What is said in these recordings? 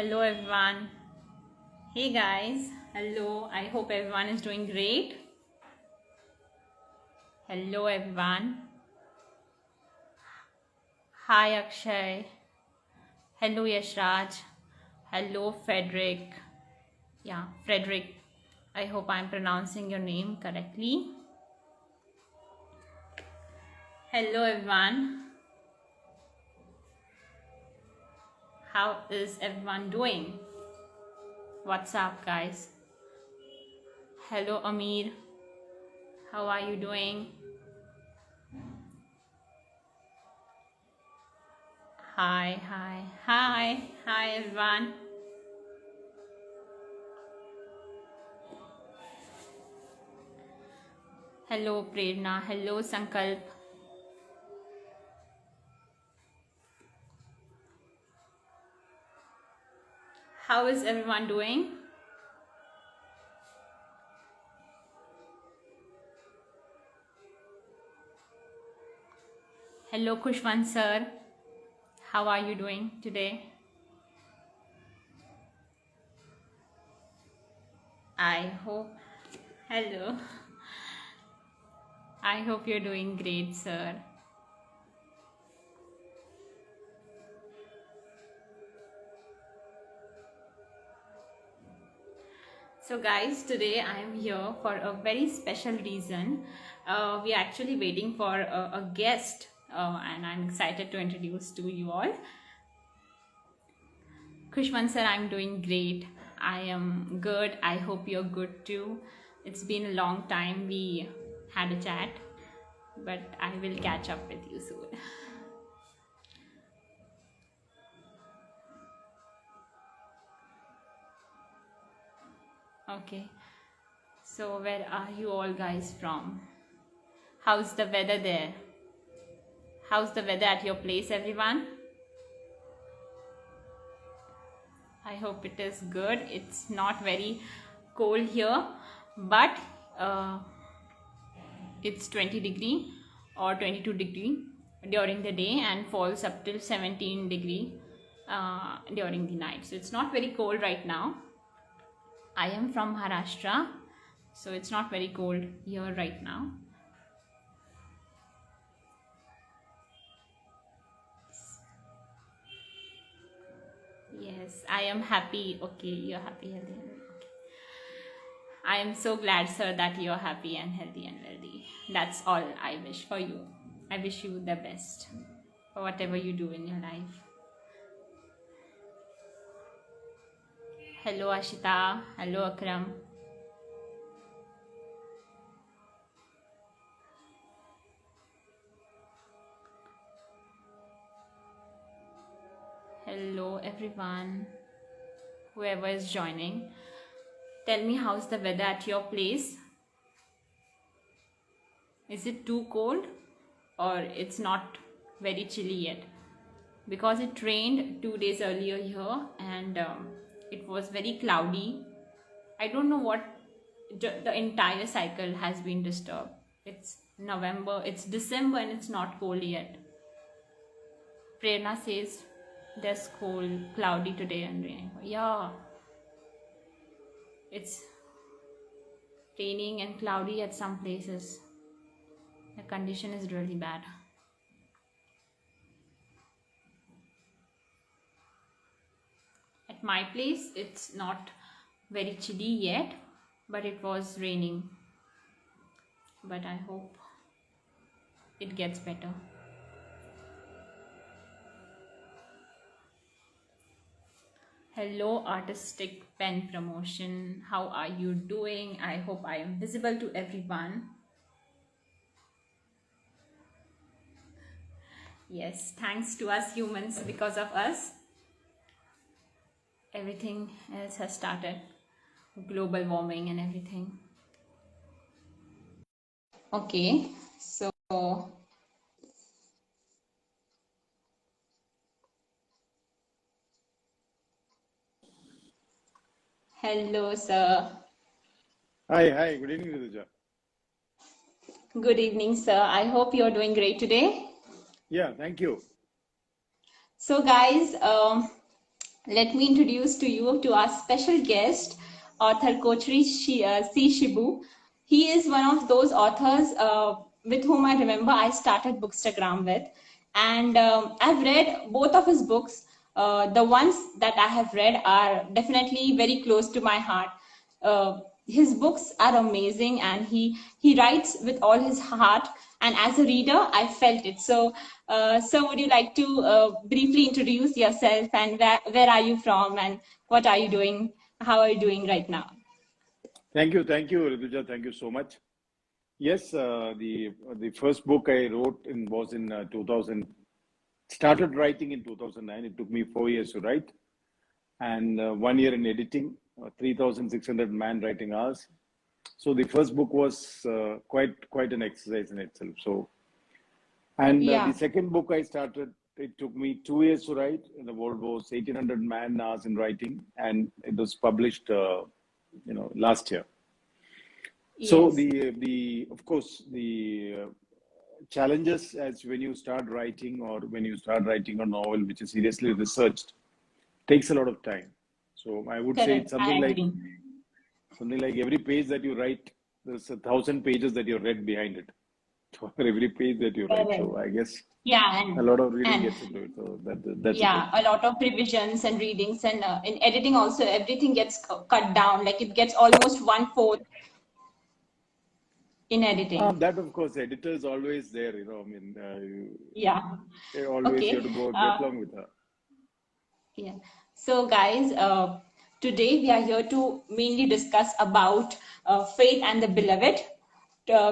Hello everyone. Hey guys. Hello. I hope everyone is doing great. Hello everyone. Hi Akshay. Hello Yashraj. Hello Frederick. Yeah, Frederick. I hope I'm pronouncing your name correctly. Hello everyone. How is everyone doing? What's up guys? Hello Amir. How are you doing? Hi everyone. Hello Prerna. Hello Sankalp. How is everyone doing? Hello Kushwan sir. How are you doing today? I hope. Hello. I hope you're doing great, sir. So guys, today I am here for a very special reason. We are actually waiting for a guest and I'm excited to introduce to you all. Kushman sir, I'm doing great. I am good. I hope you're good too. It's been a long time we had a chat, but I will catch up with you soon. Okay, so where are you all guys from? How's the weather there? How's the weather at your place, everyone? I hope it is good. It's not very cold here, but it's 20 degree or 22 degree during the day and falls up till 17 degree during the night. So it's not very cold right now. I am from Maharashtra, so it's not very cold here right now. Yes, I am happy. Okay, you're happy, healthy, and okay. I am so glad, sir, that you're happy and healthy and wealthy. That's all I wish for you. I wish you the best for whatever you do in your life. Hello, Ashita. Hello, Akram. Hello, everyone. Whoever is joining, tell me how's the weather at your place. Is it too cold or it's not very chilly yet? Because it rained 2 days earlier here and it was very cloudy. I don't know what the entire cycle has been disturbed. It's November, it's December and it's not cold yet. Prerna says there's cold, cloudy today and raining. Yeah, it's raining and cloudy at some places. The condition is really bad. At my place, it's not very chilly yet, but it was raining. But I hope it gets better. Hello, Artistic Pen Promotion. How are you doing? I hope I am visible to everyone. Yes, thanks to us humans, because of us, everything else has started. Global warming and everything. Okay, so hello, sir. Hi. Good evening, RITUJA. Good evening, sir. I hope you're doing great today. Yeah, thank you. So, guys, let me introduce to you to our special guest, author Kochery C Shibu. He is one of those authors with whom I remember I started Bookstagram with, and I've read both of his books. The ones that I have read are definitely very close to my heart. His books are amazing, and he writes with all his heart. And as a reader, I felt it. So, so would you like to briefly introduce yourself, and where are you from, and what are you doing? How are you doing right now? Thank you, RITUJA. Thank you so much. Yes, the first book I wrote was in 2000. Started writing in 2009. It took me 4 years to write, and 1 year in editing, 3,600 man writing hours. So the first book was quite an exercise in itself. So, and the Yeah. second book I started, it took me 2 years to write. And the world was 1,800 man hours in writing, and it was published, last year. So Yes. the of course the challenges as when you start writing or when you start writing a novel which is seriously researched takes a lot of time. So I would say Correct. it's I agree. something like every page that you write, there's 1,000 pages that you read behind it for every page that you write. Correct. So I guess Yeah, a lot of reading and gets into it. So that's the thing. yeah, a lot of revisions and readings, and in editing also everything gets cut down. Like it gets almost one fourth in editing. That of course, editor is always there. I mean, Yeah. always you have Okay. to get along with her. Yeah. So, guys, today we are here to mainly discuss about faith and the beloved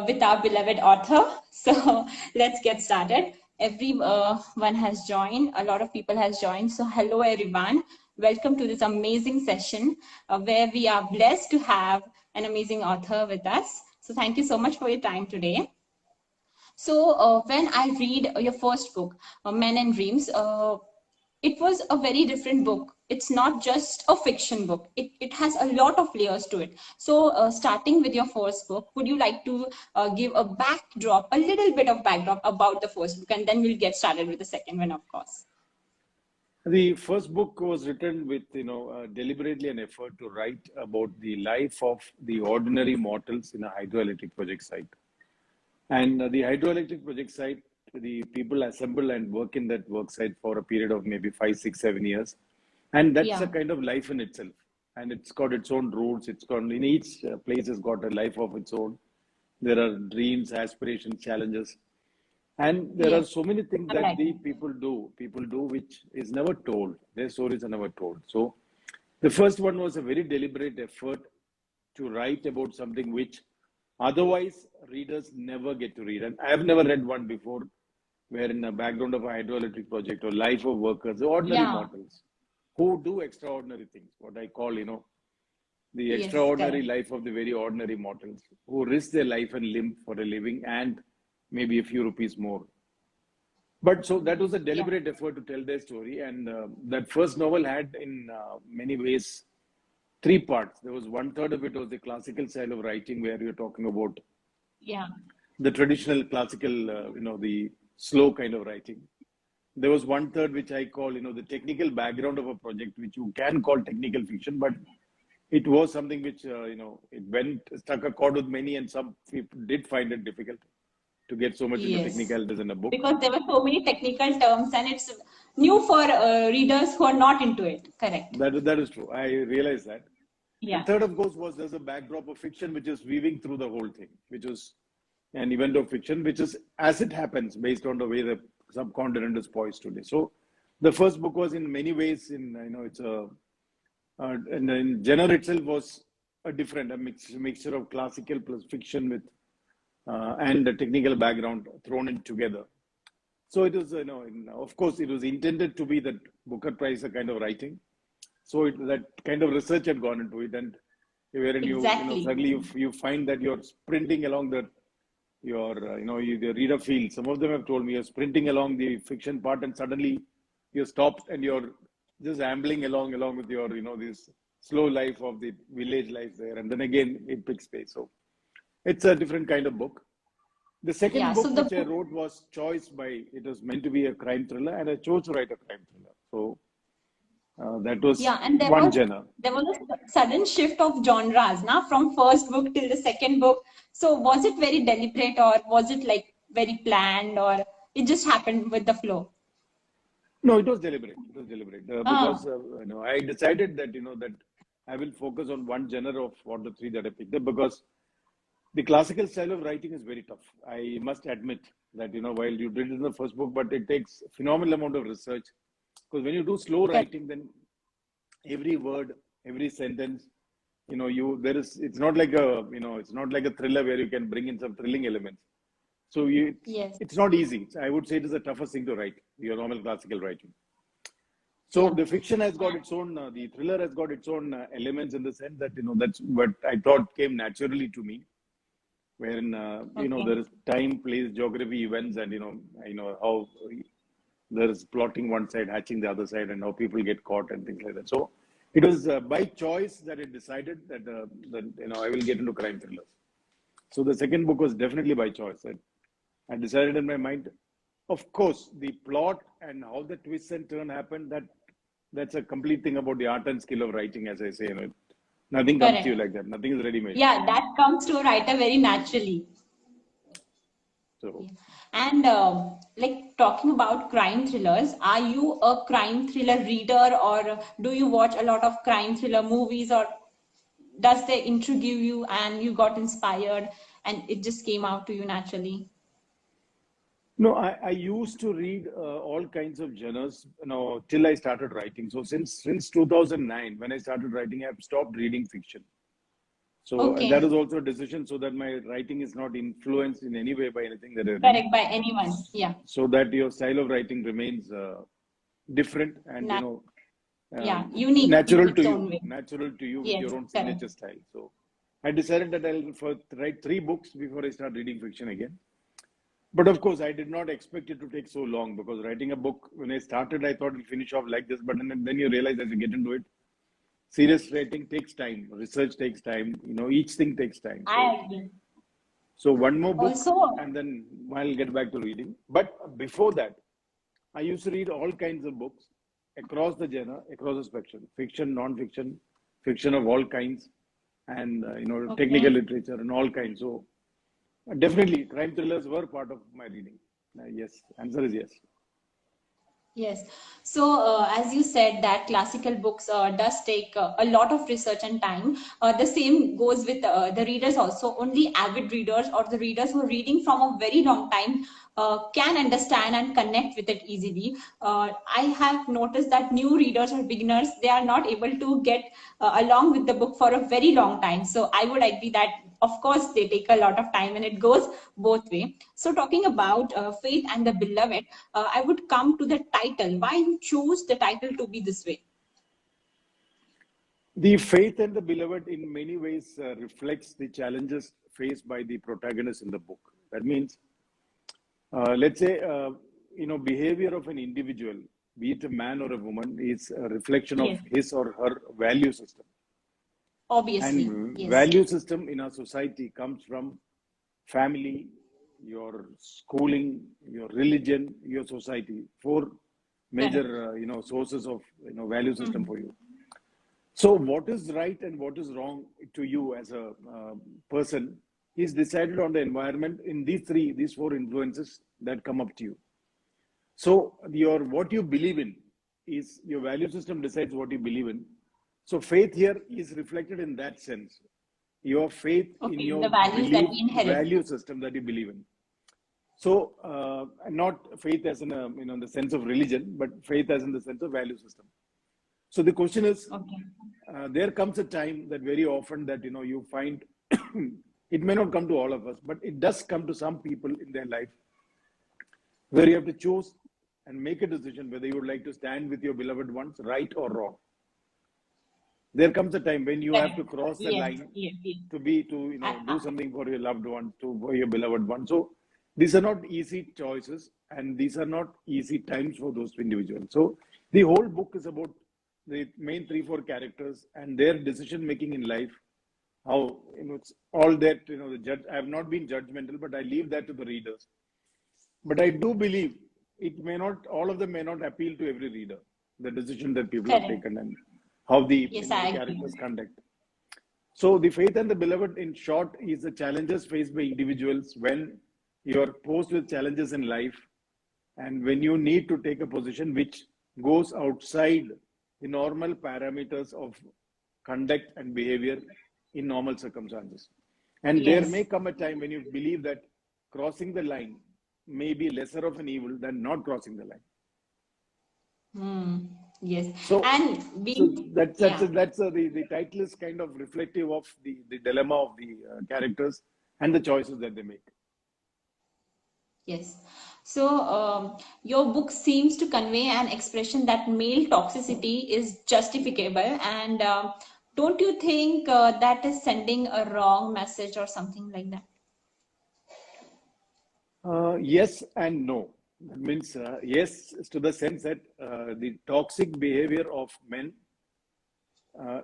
with our beloved author. So, let's get started. One has joined. A lot of people has joined. So, hello everyone. Welcome to this amazing session where we are blessed to have an amazing author with us. So, thank you so much for your time today. So, when I read your first book, Men and Dreams, it was a very different book. It's not just a fiction book. It has a lot of layers to it. So, starting with your first book, would you like to give a backdrop, a little bit of backdrop about the first book, and then we'll get started with the second one, of course. The first book was written with, deliberately an effort to write about the life of the ordinary mortals in a hydroelectric project site. And the hydroelectric project site, the people assemble and work in that work site for a period of maybe 5, 6, 7 years. And that's a Yeah. kind of life in itself. And it's got its own roots. It's got, in each place has got a life of its own. There are dreams, aspirations, challenges. And there are Yes. so many things I'm that right. the people do, which is never told. Their stories are never told. So the first one was a very deliberate effort to write about something which otherwise readers never get to read. And I have never read one before where in the background of a hydroelectric project or life of workers, ordinary Yeah. mortals who do extraordinary things, what I call, the Yes. extraordinary Correct. life of the very ordinary mortals who risk their life and limb for a living and maybe a few rupees more. But so that was a Yeah. deliberate effort to tell their story. And that first novel had, in many ways, three parts. There was one third of it was the classical style of writing, where you're talking about Yeah. the traditional classical, the slow kind of writing. There was one third which I call, the technical background of a project, which you can call technical fiction, but it was something which, it struck a chord with many, and some people did find it difficult to get so much into Yes. technicalities in a book. Because there were so many technical terms, and it's new for readers who are not into it. Correct. That is true. I realize that. And Yeah. third, of course, was there's a backdrop of fiction which is weaving through the whole thing, which is an event of fiction, which is as it happens based on the way the subcontinent is poised today. So the first book was in many ways, it's and in genre itself was a mixture of classical plus fiction with and a technical background thrown in together. So it was, of course, it was intended to be that Booker Prize a kind of writing. So that kind of research had gone into it, and wherein Exactly. suddenly you find that you're sprinting along the reader feels. Some of them have told me you're sprinting along the fiction part, and suddenly you're stopped and you're just ambling along with your, this slow life of the village life there, and then again it picks pace. So it's a different kind of book. The Yeah. second So book the which I book, wrote was choice by, it was meant to be a crime thriller, and I chose to write a crime thriller. So That was Yeah, and one genre. there was a sudden shift of genres, now from first book till the second book. So was it very deliberate, or was it like very planned, or it just happened with the flow? No, it was deliberate. It was deliberate because Ah, I decided that that I will focus on one genre of what the three that I picked up because the classical style of writing is very tough. I must admit that while you did it in the first book, but it takes phenomenal amount of research because when you do slow correct, writing, then every word, every sentence, it's not like a thriller where you can bring in some thrilling elements. So yes, it's not easy. I would say it is the toughest thing to write, your normal classical writing. So yeah, the fiction has got its own, the thriller has got its own elements in the sense that that's what I thought came naturally to me, wherein okay, there is time, place, geography, events, and how there is plotting one side, hatching the other side, and how people get caught and things like that. So it was by choice that I decided that I will get into crime thrillers. So the second book was definitely by choice. I decided in my mind, of course, the plot and how the twist and turn happened. That's a complete thing about the art and skill of writing, as I say. Nothing comes to you correct. like that. Nothing is ready made. Yeah, that comes to a writer very naturally. So Yeah. And like talking about crime thrillers, are you a crime thriller reader, or do you watch a lot of crime thriller movies, or does they intrigue you and you got inspired and it just came out to you naturally? no, I used to read all kinds of genres, till I started writing. So since 2009, when I started writing, I've stopped reading fiction. So that is Okay, also a decision so that my writing is not influenced in any way by anything that I read, correct, by anyone. Yeah, so that your style of writing remains different and Nat yeah, unique in natural to its you, own way. natural to you with Yes, your own correct. signature style. So I decided that I'll write three books before I start reading fiction again. But of course, I did not expect it to take so long because writing a book, when I started, I thought it'll finish off like this. But then you realize as you get into it, serious writing takes time, research takes time, each thing takes time. So, I agree. so one more book Also, and then I'll get back to reading. But before that, I used to read all kinds of books across the genre, across the spectrum, fiction, non-fiction, fiction of all kinds, and technical okay. literature and all kinds. So definitely, crime thrillers were part of my reading. Yes, answer is yes. Yes. So, as you said, that classical books does take a lot of research and time. The same goes with the readers also. Only avid readers or the readers who are reading from a very long time can understand and connect with it easily. I have noticed that new readers or beginners, they are not able to get along with the book for a very long time. So, I would agree that, of course, they take a lot of time and it goes both way. So, talking about Faith and the Beloved, I would come to the title. Why you choose the title to be this way? The faith and the beloved, in many ways, reflects the challenges faced by the protagonist in the book. That means, let's say, behavior of an individual, be it a man or a woman, is a reflection of Yes, his or her value system. obviously. And Yes, value system in our society comes from family, your schooling, your religion, your society. Four correct. major, sources of value system Mhm. for you. So, what is right and what is wrong to you as a person is decided on the environment in these four influences that come up to you. So, your what you believe in is your value system decides what you believe in. So, faith here is reflected in that sense. Your faith in Okay, your the values that belief we inherit. value system that you believe in. So, not faith as in the sense of religion, but faith as in the sense of value system. So the question is, Okay. there comes a time that very often that you find it may not come to all of us, but it does come to some people in their life where you have to choose and make a decision whether you would like to stand with your beloved ones, right or wrong. There comes a time when you have to Correct. cross a Yes, line yes, yes. to Uh, do something for your loved ones, for your beloved ones. So these are not easy choices, and these are not easy times for those individuals. So the whole book is about the main three, four characters and their decision making in life. How it's all that the judge. I have not been judgmental, but I leave that to the readers. But I do believe it may not. All of them may not appeal to every reader. the decision that people have Correct. taken and how the Yes, the I agree. characters conduct. So the faith and the beloved, in short, is the challenges faced by individuals when you are posed with challenges in life, and when you need to take a position which goes outside the normal parameters of conduct and behavior in normal circumstances. And there may Yes. come a time when you believe that crossing the line may be lesser of an evil than not crossing the line. Hmm. Yes. So, And so being, that's yeah. the title is kind of reflective of the dilemma of the characters and the choices that they make. Yes. So, your book seems to convey an expression that male toxicity is justificable, and don't you think that is sending a wrong message or something like that? Yes and no. That means yes, to the sense that the toxic behavior of men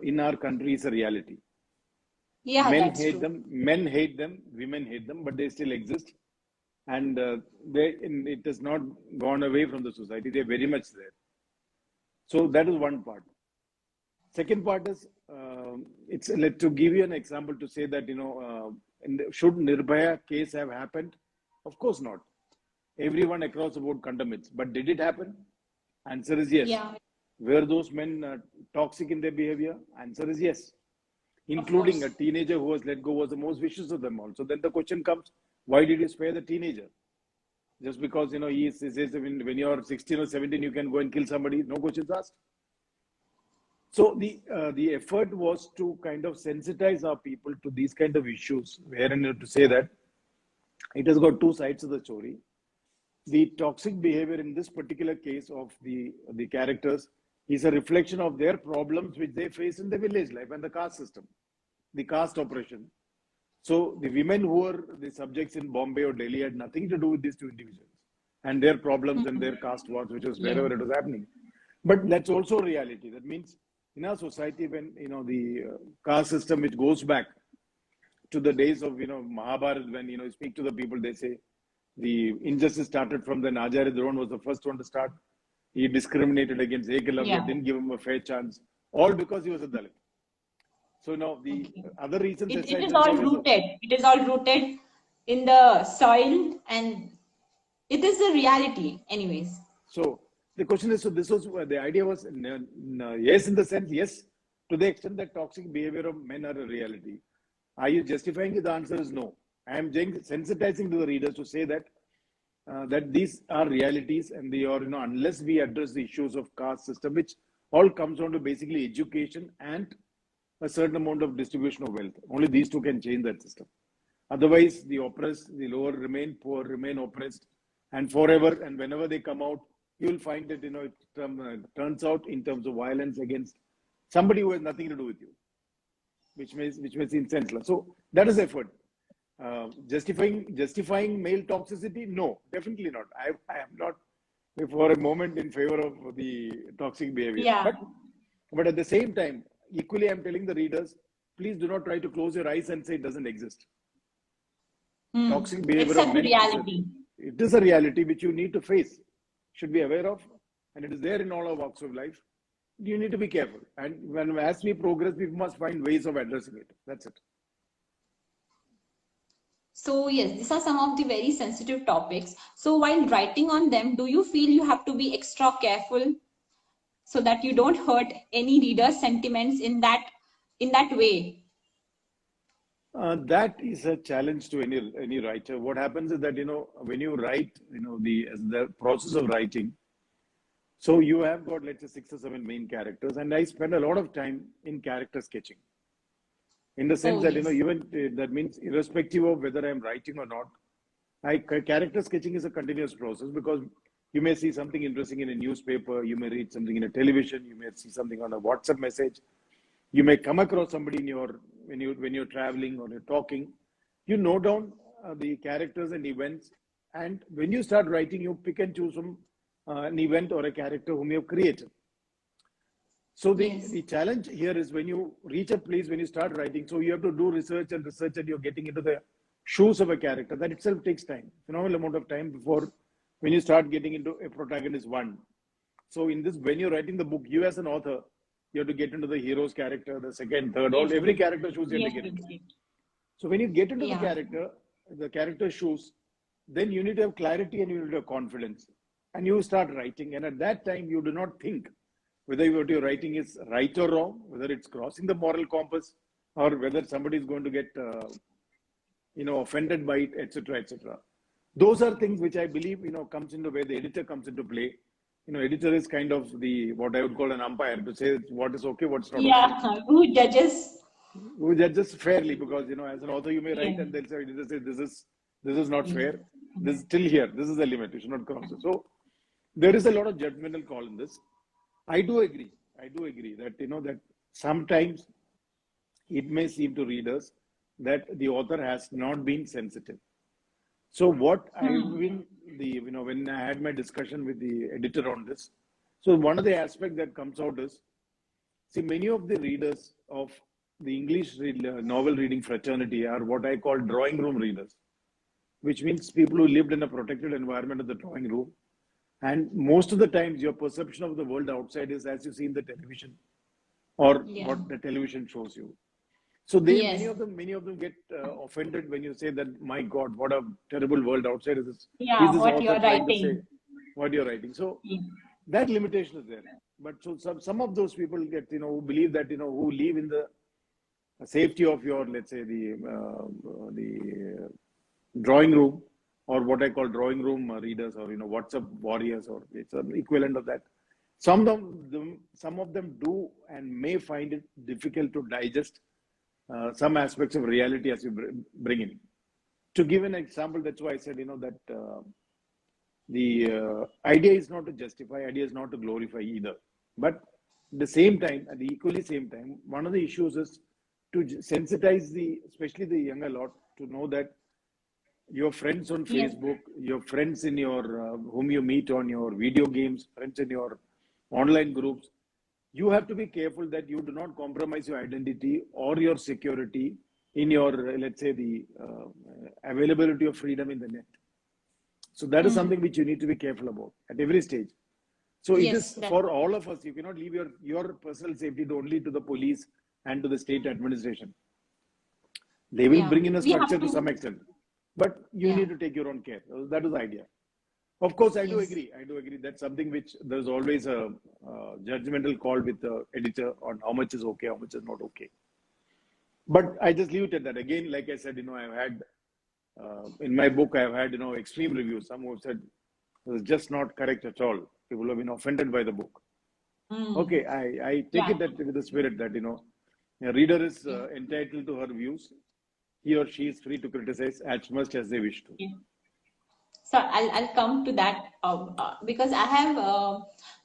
in our country is a reality. Yeah, Men that's hate true. them, men hate them, women hate them, but they still exist, and it has not gone away from the society. They're very much there. So that is one part. Second part is it's to give you an example to say that should Nirbhaya case have happened? Of course not. Everyone across the board condemn it. But did it happen? Answer is yes. Yeah, Were those men toxic in their behavior? Answer is yes. of Including a course. teenager who was let go was the most vicious of them all. So then the question comes, why did you spare the teenager? Just because he says when you're 16 or 17 you can go and kill somebody, no questions asked. So the effort was to kind of sensitize our people to these kind of issues, wherein to say that it has got two sides of the story. The toxic behavior in this particular case of the characters is a reflection of their problems which they face in the village life and the caste system, the caste oppression. So the women who were the subjects in Bombay or Delhi had nothing to do with these two individuals and their problems and Mhm. their caste wars, which was Yeah. wherever it was happening. But that's also reality. That means in our society, when the caste system, which goes back to the days of Mahabharata, when you speak to the people, they say the injustice started from then. Acharya Drona was the first one to start. He discriminated against Ekalavya, Yeah. didn't give him a fair chance, all because he was a Dalit. So now the Okay. other reasons It aside, is there is all always a rooted. It is all rooted in the soil, and it is the reality, anyways. so the question is, so this was the idea was yes, in the sense, yes, to the extent that toxic behavior of men are a reality. Are you justifying it? The answer is no. I am sensitizing to the readers to say that these are realities, and they are unless we address the issues of caste system, which all comes down to basically education and a certain amount of distribution of wealth. Only these two can change that system. Otherwise, the oppressed, the lower remain poor, remain oppressed, and forever. And whenever they come out, you will find that it turns out in terms of violence against somebody who has nothing to do with you, which may seem senseless. So that is effort. Justifying male toxicity? No, definitely not. I am not for a moment in favor of the toxic behavior. Yeah. But at the same time, equally, I'm telling the readers, please do not try to close your eyes and say it doesn't exist. Hmm. Toxic behavior of Accept the men reality. it is a reality which you need to face, should be aware of, and it is there in all our walks of life. You need to be careful, and as we progress, we must find ways of addressing it. That's it. So, yes, these are some of the very sensitive topics. So, while writing on them, do you feel you have to be extra careful so that you don't hurt any reader's sentiments in that way? That is a challenge to any writer. What happens is that when you write, the process of writing. So you have got, let's say, 6 or 7 main characters, and I spend a lot of time in character sketching. In the sense Oh, that yes. even that means irrespective of whether I'm writing or not, character sketching is a continuous process, because you may see something interesting in a newspaper, you may read something in a television, you may see something on a WhatsApp message, you may come across somebody in your when you're traveling or you're talking. You note down the characters and events, and when you start writing, you pick and choose from an event or a character whom you have created. So Yes. the challenge here is when you reach a place, when you start writing, so you have to do research and research, and you're getting into the shoes of a character. That itself takes time, phenomenal amount of time before when you start getting into a protagonist one. So in this, when you're writing the book, you as an author, you have to get into the hero's character, the second, third, all Yes. every character shoes you have Yes. to get Yes. into. Yes. So when you get into Yeah. the character shoes, then you need to have clarity and you need to have confidence. And you start writing. And at that time, you do not think whether what you're writing is right or wrong, whether it's crossing the moral compass, or whether somebody is going to get, offended by it, etc., etc. Those are things which I believe, comes into where the editor comes into play. Editor is kind of the what I would call an umpire to say what is okay, what's not okay. Yeah. Who judges? Who judges fairly, because as an author you may write Yeah. and they'll say this is not Yeah. fair. This is still here. This is the limit. You should not cross it. So there is a lot of judgmental call in this. I do agree that that sometimes it may seem to readers that the author has not been sensitive. So what I been when I had my discussion with the editor on this, so one of the aspects that comes out is, see, many of the readers of the English novel reading fraternity are what I call drawing room readers, which means people who lived in a protected environment of the drawing room. And most of the times, your perception of the world outside is as you see in the television or what the television shows you. So many of them get offended when you say that, my God, what a terrible world outside is this. Yeah. Is this What author you're trying to say writing. what you're writing? So Yeah. that limitation is there. But so some of those people get, who believe that, who live in the safety of your, let's say, the drawing room, or what I call drawing room readers, or WhatsApp warriors, or it's an equivalent of that. Some of them do and may find it difficult to digest some aspects of reality as you bring in. To give an example, that's why I said that the idea is not to justify, idea is not to glorify either. But at the same time, at the equally same time, one of the issues is to sensitize especially the younger lot, to know that your friends on Facebook, your friends in your whom you meet on your video games, friends in your online groups, you have to be careful that you do not compromise your identity or your security in your, let's say, the availability of freedom in the net. So that is something which you need to be careful about at every stage. So it is for all of us. You cannot leave your personal safety only to the police and to the state administration. They will bring in a structure to some extent, but you need to take your own care. That is the idea. Of course, I do agree. That's something which there's always a judgmental call with the editor on how much is okay, how much is not okay. But I just leave it at that. Again, like I said, I've had in my book, I've had extreme reviews. Some who have said it was just not correct at all. People have been offended by the book. Okay, I take it that with the spirit that a reader is entitled to her views. He or she is free to criticize as much as they wish to. Yeah. So I'll come to that because I have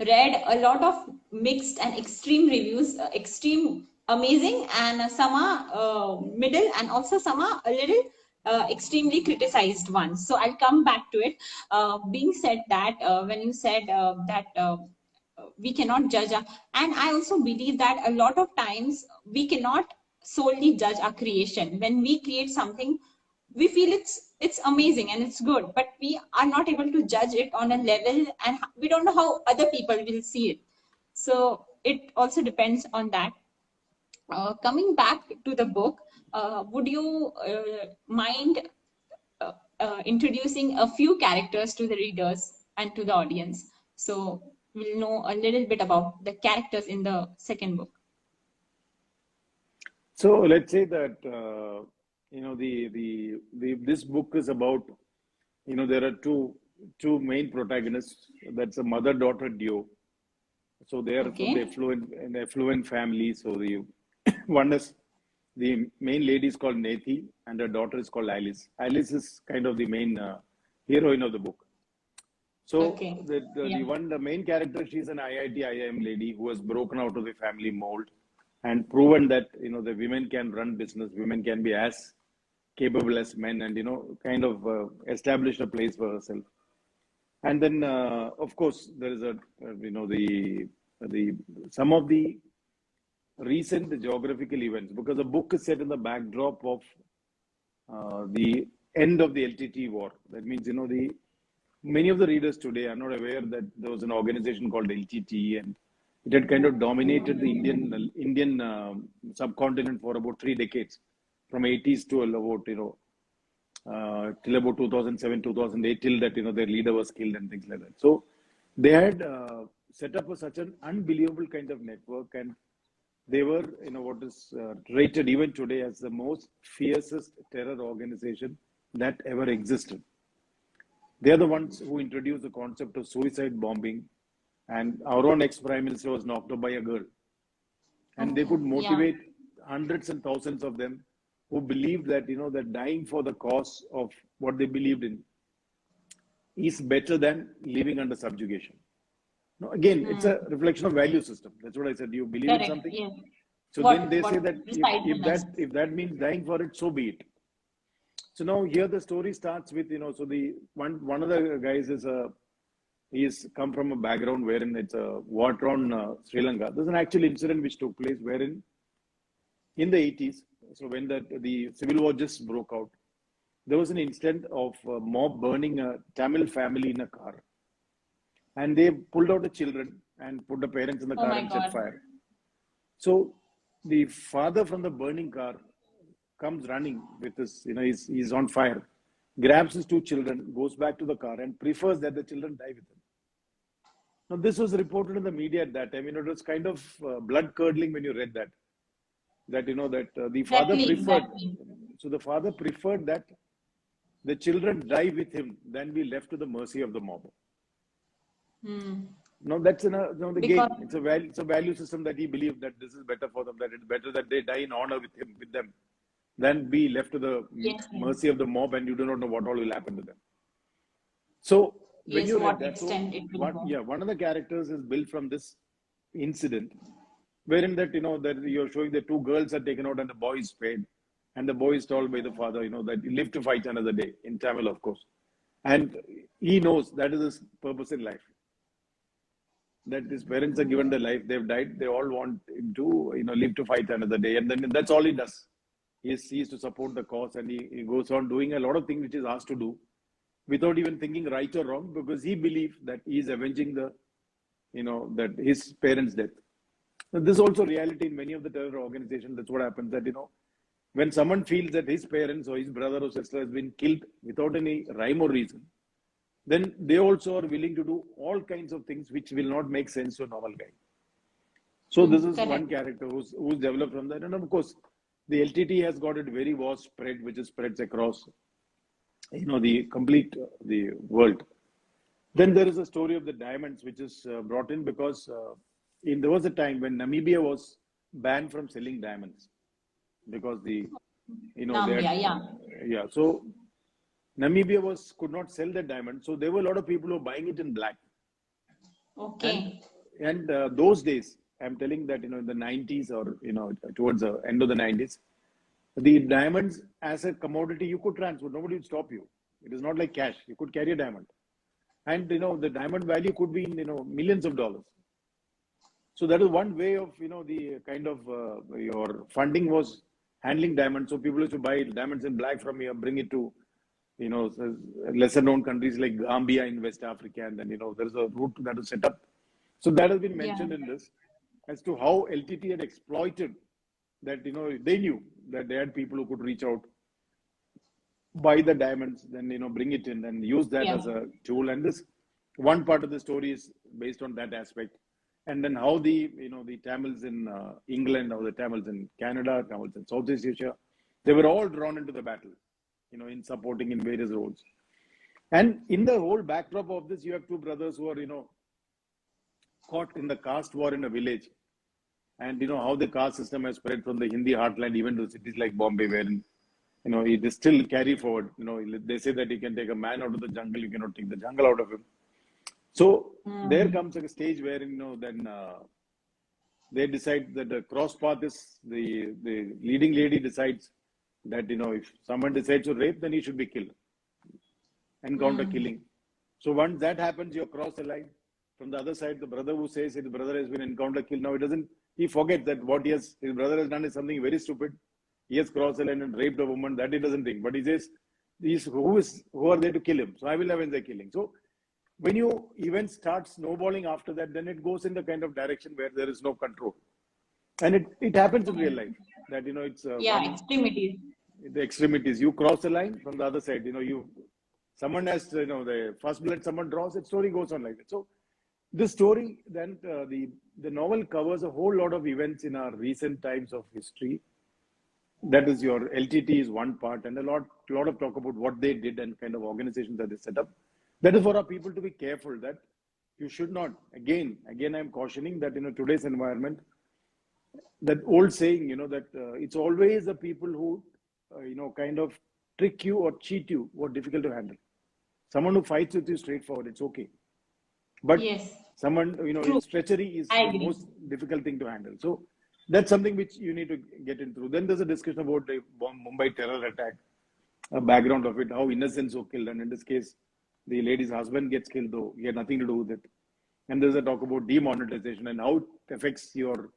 read a lot of mixed and extreme reviews, extreme amazing, and some are middle, and also some are a little extremely criticized ones. So I'll come back to it. Being said that, when you said that we cannot judge, and I also believe that a lot of times we cannot solely judge our creation. When we create something, we feel it's amazing and it's good, but we are not able to judge it on a level, and we don't know how other people will see it. So it also depends on that. Coming back to the book, would you mind introducing a few characters to the readers and to the audience, so we'll know a little bit about the characters in the second book? So let's say that this book is about, there are two main protagonists. That's a mother-daughter duo. So they are from an affluent family. So the one is, the main lady is called Nethi and her daughter is called Alice. Alice is kind of the main heroine of the book. So the main character, she's an IIM lady who has broken out of the family mold and proven that the women can run business, women can be as capable as men, and kind of establish a place for herself. And then of course there is some of the recent geographical events, because the book is set in the backdrop of the end of the LTT war. That means many of the readers today are not aware that there was an organization called LTT, and it had kind of dominated the Indian subcontinent for about 3 decades, from 80s to about till about 2007, 2008, till that their leader was killed and things like that. So they had set up such an unbelievable kind of network, and they were what is rated even today as the most fiercest terror organization that ever existed. They are the ones who introduced the concept of suicide bombing, and our own ex-prime minister was knocked up by a girl. And they could motivate hundreds and thousands of them who believed that, that dying for the cause of what they believed in is better than living under subjugation. No, again, it's a reflection of value system. That's what I said. You believe in something. Yes. So then they say that if that means dying for it, so be it. So now here the story starts with, so the one of the guys he's come from a background wherein it's a war-torn Sri Lanka. There's an actual incident which took place wherein in the 80s, so when the civil war just broke out, there was an incident of a mob burning a Tamil family in a car. And they pulled out the children and put the parents in the car and set fire. So the father from the burning car comes running with his, he's on fire, grabs his 2 children, goes back to the car and prefers that the children die with him. Now, this was reported in the media at that time. It was kind of blood-curdling when you read that. That, the father preferred. So the father preferred that the children die with him than be left to the mercy of the mob. Now, that's the game. It's a value system that he believed that this is better for them, that it's better that they die in honor with them, than be left to the mercy of the mob, and you do not know what all will happen to them. So when you read that, one of the characters is built from this incident, wherein that that you're showing the 2 girls are taken out and the boy is spared, and the boy is told by the father, that you live to fight another day, in Tamil, of course, and he knows that is his purpose in life. That his parents are given their life, they've died, they all want him to live to fight another day, and then that's all he does. He is to support the cause, and he goes on doing a lot of things which is asked to do without even thinking right or wrong, because he believes that he is avenging that his parents' death. Now, this is also reality in many of the terror organizations. That's what happens, that when someone feels that his parents or his brother or sister has been killed without any rhyme or reason, then they also are willing to do all kinds of things which will not make sense to a normal guy. So this is one character who's developed from that. And of course, the LTT has got a very vast spread, which spreads across, the complete the world. Then there is a story of the diamonds, which is brought in because there was a time when Namibia was banned from selling diamonds because So Namibia could not sell the diamond, so there were a lot of people who were buying it in black. Okay. And those days, I'm telling that in the 90s or towards the end of the 90s, the diamonds as a commodity you could transport. Nobody would stop you. It is not like cash. You could carry a diamond, and the diamond value could be in millions of dollars. So that is one way of the kind of your funding was handling diamonds. So people used to buy diamonds in black from here, bring it to lesser known countries like Gambia in West Africa, and then there's a route that is set up. So that has been mentioned in this as to how LTT had exploited that. They knew that they had people who could reach out, buy the diamonds, then bring it in and use that as a tool. And this one part of the story is based on that aspect. And then how the Tamils in England, or the Tamils in Canada, Tamils in Southeast Asia, they were all drawn into the battle, in supporting in various roles. And in the whole backdrop of this, you have 2 brothers who are, caught in the caste war in a village. And how the caste system has spread from the Hindi heartland even to cities like Bombay, wherein, it is still carry forward. They say that you can take a man out of the jungle, you cannot take the jungle out of him. So there comes a stage where, then they decide that the cross path is the leading lady decides that, if someone decides to rape, then he should be killed. Encounter killing. So once that happens, you cross the line. From the other side, the brother who says his brother has been encounter killed. Now he forgets that what his brother has done is something very stupid. He has crossed the line and raped a woman. That he doesn't think. But he says, who are they to kill him? So I will avenge the killing. So when you events start snowballing after that, then it goes in the kind of direction where there is no control. And it happens in real life that, it's Yeah, extremities. the extremities. You cross the line from the other side, someone has, the first blood someone draws, it story goes on like that. So this story, then the novel covers a whole lot of events in our recent times of history. That is, your LTT is one part, and a lot of talk about what they did and kind of organizations that they set up. That is for our people to be careful that you should not, again, I'm cautioning that in today's environment, that old saying, that it's always the people who, kind of trick you or cheat you who are difficult to handle. Someone who fights with you straightforward, it's okay. But Yes, someone, true. treachery is I the agree. most difficult thing to handle. So that's something which you need to get into. Then there's a discussion about the Mumbai terror attack, a background of it, how innocents were killed. And in this case, the lady's husband gets killed, though he had nothing to do with it. And there's a talk about demonetization and how it affects your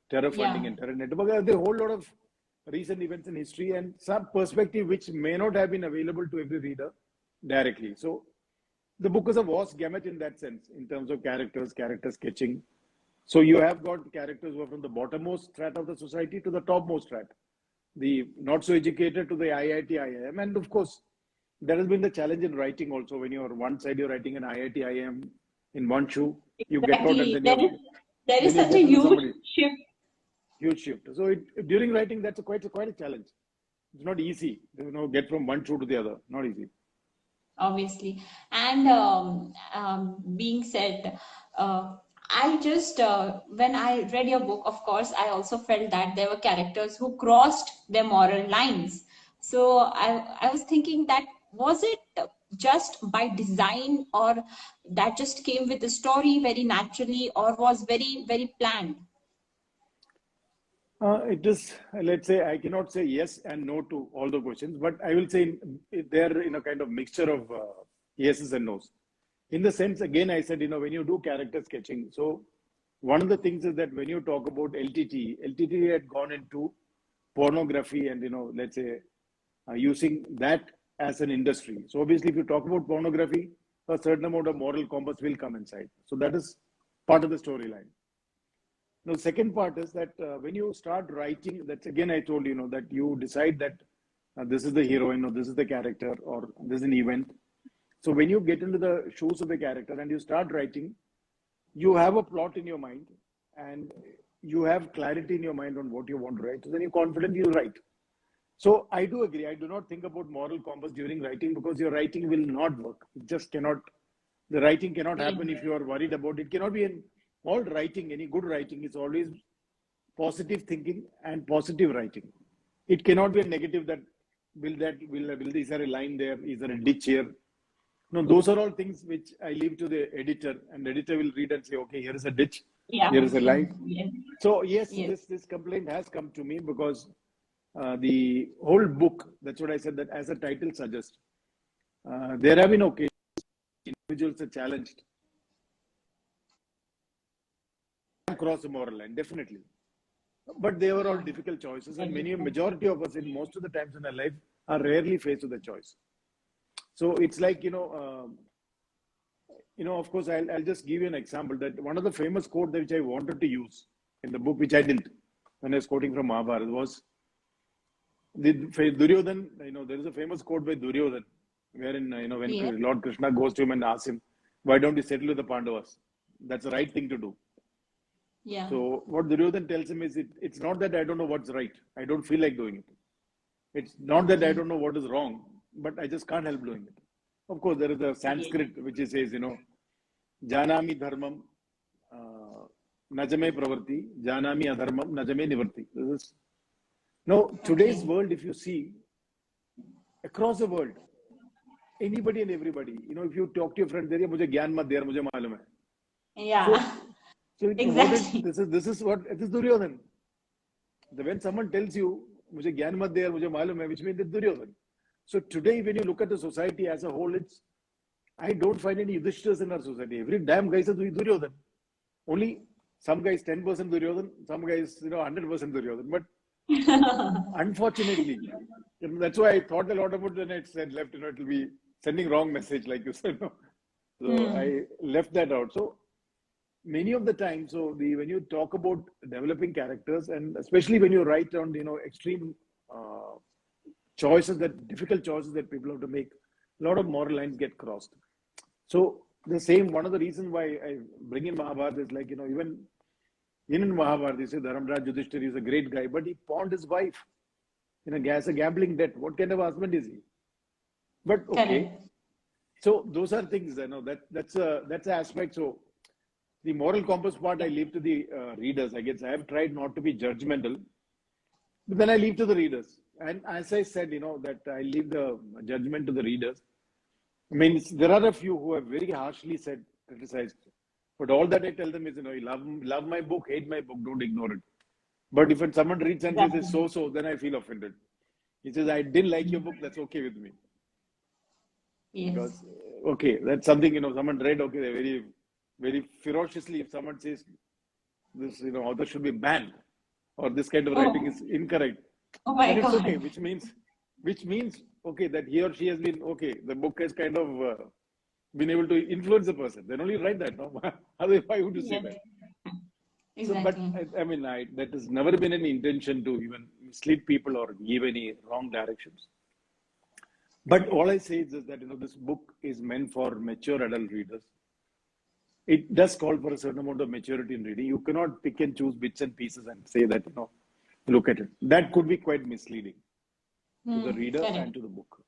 terror funding Yeah. and terror network. There's a whole lot of recent events in history and some perspective which may not have been available to every reader directly. So the book is a vast gamut in that sense, in terms of character sketching. So you have got characters who are from the bottommost strat of the society to the topmost strat, the not so educated to the IIT, IIM. And of course, there has been the challenge in writing also. When you're one side, you're writing an IIT, IIM in one shoe, you get out and Exactly. There is then you such a get into huge somebody, shift. huge shift. So during writing, that's quite a challenge. It's not easy, get from one shoe to the other. Not easy. Obviously. And being said, I just, when I read your book, of course, I also felt that there were characters who crossed their moral lines. So I was thinking that was it just by design, or that just came with the story very naturally, or was very, very planned? It is, let's say, I cannot say yes and no to all the questions, but I will say they're in a kind of mixture of yeses and nos. In the sense, again, I said, when you do character sketching, so one of the things is that when you talk about LTT had gone into pornography and, let's say, using that as an industry. So obviously, if you talk about pornography, a certain amount of moral compass will come inside. So that is part of the storyline. Now, the second part is that when you start writing, that's again, I told you, that you decide that this is the heroine or this is the character or this is an event. So when you get into the shoes of the character and you start writing, you have a plot in your mind and you have clarity in your mind on what you want to write. So then you're confident you'll write. So I do agree. I do not think about moral compass during writing because your writing will not work. It just cannot. The writing cannot happen if you are worried about it. It cannot be in all writing. Any good writing is always positive thinking and positive writing. It cannot be a negative that is there a line there? Is there a ditch here? No, those are all things which I leave to the editor, and the editor will read and say, okay, here is a ditch, Yeah. here is a line. Yes. So yes, Yes. this complaint has come to me because the whole book, that's what I said, that as the title suggests, there have been occasions individuals are challenged across the moral line, definitely. But they were all difficult choices, and majority of us, in most of the times in our life, are rarely faced with a choice. So it's like, of course, I'll just give you an example that one of the famous quotes which I wanted to use in the book, which I didn't, when I was quoting from Mahabharata, was the Duryodhan. There is a famous quote by Duryodhan, wherein, when Lord Krishna goes to him and asks him, why don't you settle with the Pandavas? That's the right thing to do. Yeah. So what Duryodhan tells him is, it's not that I don't know what's right. I don't feel like doing it. It's not that I don't know what is wrong, but I just can't help doing it. Of course, there is a Sanskrit which says, Janami dharmam najame pravarti, janami adharmam najame nivarti. Now, today's world, if you see, across the world, anybody and everybody, if you talk to your friend, there, mujhe gyan mat der, mujhe malum hai. Yeah. So Exactly. this is Duryodhan. When someone tells you, mujhe gyan mat der, mujhe malum hai, which means it's Duryodhan. So today, when you look at the society as a whole, I don't find any Yudhishthas in our society. Every damn guy is Duryodhan. Only some guys 10% Duryodhan, some guys 100% Duryodhan. But unfortunately, that's why I thought a lot about it. And I said left, it will be sending wrong message, like you said. So I left that out. So many of the time, so when you talk about developing characters, and especially when you write on extreme difficult choices that people have to make, a lot of moral lines get crossed. So one of the reasons why I bring in Mahabharata is like, even in Mahabharata, you say Dharamraj Yudhishthira is a great guy, but he pawned his wife as a gambling debt. What kind of husband is he? But okay. Correct. So those are things, that's an aspect. So the moral compass part I leave to the readers. I guess I have tried not to be judgmental, but then I leave to the readers. And as I said, that I leave the judgment to the readers. I mean, there are a few who have very harshly criticized. But all that I tell them is, love my book, hate my book, don't ignore it. But if someone reads and says so, then I feel offended. He says, I didn't like your book, that's okay with me. Yes. Because, okay, that's something, someone read, okay, they're very, very ferociously, if someone says this, author should be banned, or this kind of writing is incorrect. Oh my and it's God. okay, which means, okay, that he or she has been, okay, the book has kind of been able to influence the person. Then only write that, no? Otherwise, why would you say that? Exactly. So, but I mean, that has never been an intention to even mislead people or give any wrong directions. But all I say is that, this book is meant for mature adult readers. It does call for a certain amount of maturity in reading. You cannot pick and choose bits and pieces and say that, look at it. That could be quite misleading to the reader Correct. and to the book.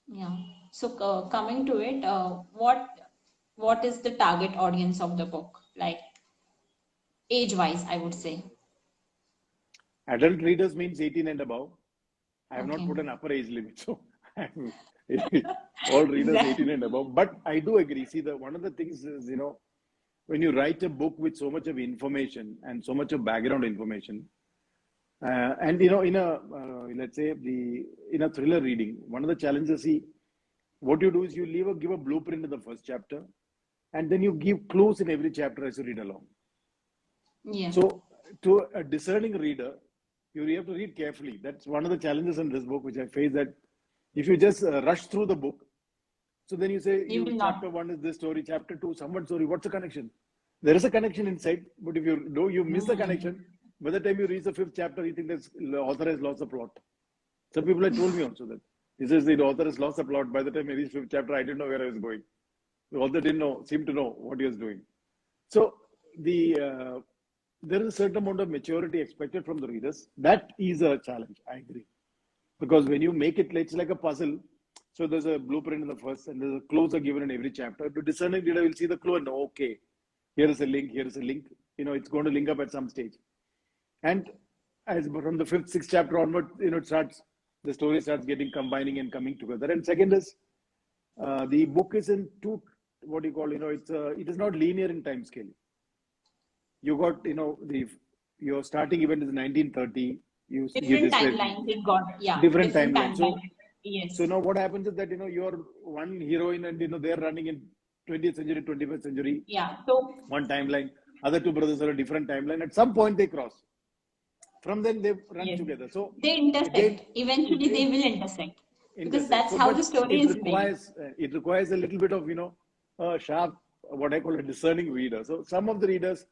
Yeah. So coming to it, what is the target audience of the book? Like age-wise, I would say. Adult readers means 18 and above. I have not Okay. put an upper age limit, so all readers 18 and above. But I do agree. See, one of the things is, when you write a book with so much of information and so much of background information, and in a let's say in a thriller reading, one of the challenges, what you do is you give a blueprint in the first chapter, and then you give clues in every chapter as you read along. Yeah. So to a discerning reader, you have to read carefully. That's one of the challenges in this book, which I face, that if you just rush through the book, so then you say, chapter 1 is this story, chapter 2, someone's story, what's the connection? There is a connection inside, but if you miss the connection, by the time you reach the 5th chapter, you think the author has lost the plot. Some people have told me also that. He says the author has lost the plot. By the time I reached 5th chapter, I didn't know where I was going. The author seemed to know what he was doing. So there is a certain amount of maturity expected from the readers. That is a challenge, I agree. Because when you make it's like a puzzle. So there's a blueprint in the first, and there's a clues are given in every chapter. The discerning reader will see the clue and know, okay, here is a link, here is a link. It's going to link up at some stage. And as from the 5th, 6th chapter onward, the story starts combining and coming together. And second is, the book is in it is not linear in time scale. You got, your starting event is 1930. Different timelines it got, yeah. Different timelines. So, yes. So now what happens is that, you're one heroine and, they're running in 20th century, 21st century. Yeah. So one timeline. Other two brothers are a different timeline. At some point they cross. From then they run together. So they intersect. Eventually they will intersect. Because that's how the story is made. It requires a little bit of, a sharp, what I call a discerning reader. So some of the readers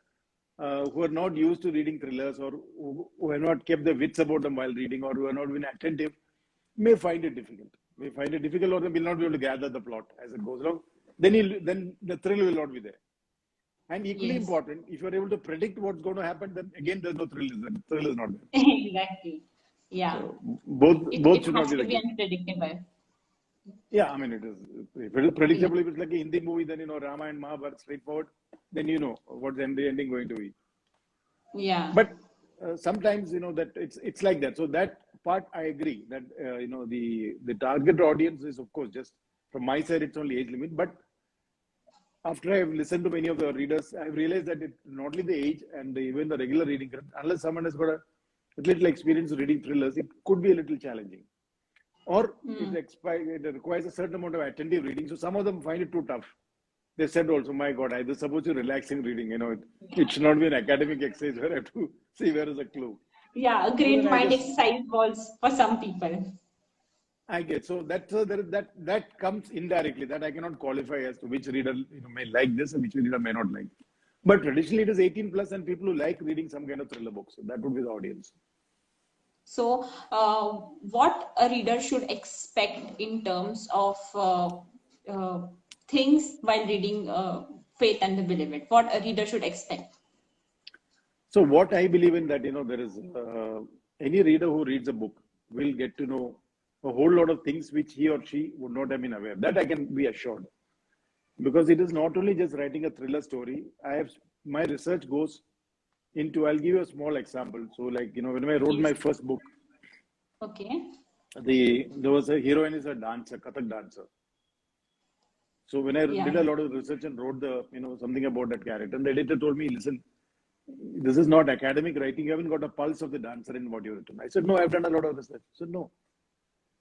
who are not used to reading thrillers, or who have not kept their wits about them while reading, or who have not been attentive, may find it difficult. Or they will not be able to gather the plot as it goes along. Then the thrill will not be there. And equally important, if you are able to predict what's going to happen, then again there's no thrill. Thrill is not there. Exactly. Yeah. So both should not be the case. Unpredictable. Yeah, I mean, it is. If it is predictable, if it's like a Hindi movie, then Rama and Mahabharata straightforward, then what's the ending going to be. Yeah. But sometimes that it's like that. So that part I agree that the target audience is, of course, just from my side it's only age limit. But after I've listened to many of the readers, I've realized that it's not only the age and even the regular reading, unless someone has got a little experience reading thrillers, it could be a little challenging. Or it requires a certain amount of attentive reading. So some of them find it too tough. They said also, my God, I was supposed to relaxing reading. It should not be an academic exercise where I have to see where is a clue. Yeah, a great mind exercise was for some people. I get so that comes indirectly that I cannot qualify as to which reader may like this and which reader may not like. But traditionally, it is 18 plus and people who like reading some kind of thriller books. So that would be the audience. So, what a reader should expect in terms of things while reading Faith and the Beloved? What a reader should expect? So what I believe in that there is any reader who reads a book will get to know a whole lot of things which he or she would not have been aware. That I can be assured, because it is not only just writing a thriller story. My research goes into. I'll give you a small example. So like when I wrote my Please. first book, Okay. there was a heroine is a dancer, Kathak dancer. So when I Yeah. did a lot of research and wrote something about that character, and the editor told me, listen, this is not academic writing. You haven't got a pulse of the dancer in what you've written. I said, no, I've done a lot of research. I said, no,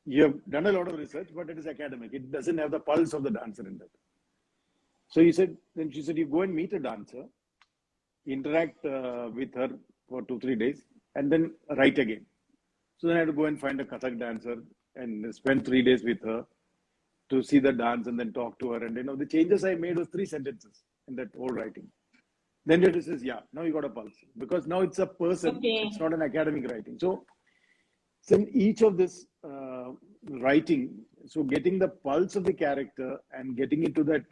you have done a lot of research, but it is academic. It doesn't have the pulse of the dancer in that. So then she said, you go and meet a dancer, interact with her for 2-3 days, and then write again. So then I had to go and find a Kathak dancer and spend 3 days with her to see the dance and then talk to her. And the changes I made was 3 sentences in that whole writing. Then it says, yeah, now you got a pulse. Because now it's a person, Okay. it's not an academic writing. So in each of this writing, so getting the pulse of the character and getting into that,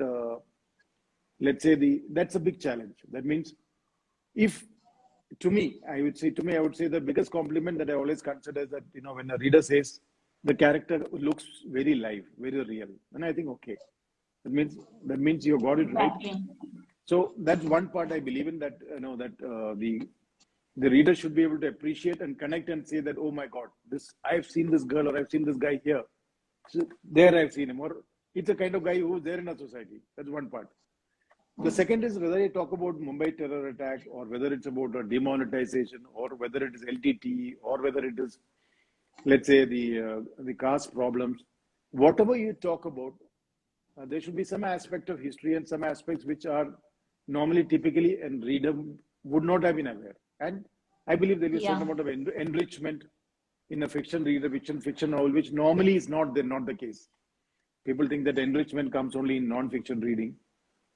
let's say that's a big challenge. That means I would say the biggest compliment that I always consider is that, when a reader says the character looks very live, very real. And I think, okay, that means you got it right. Exactly. So that's one part I believe in, that the reader should be able to appreciate and connect and say that, oh my God, I've seen this girl or I've seen this guy here. So there I've seen him, or it's a kind of guy who's there in a society. That's one part. The second is whether you talk about Mumbai terror attack, or whether it's about a demonetization, or whether it is LTT, or whether it is, let's say, the caste problems. Whatever you talk about, there should be some aspect of history and some aspects which are normally, typically, and reader would not have been aware. And I believe there is a certain amount of enrichment in a fiction novel, which normally is not the case. People think that enrichment comes only in non-fiction reading,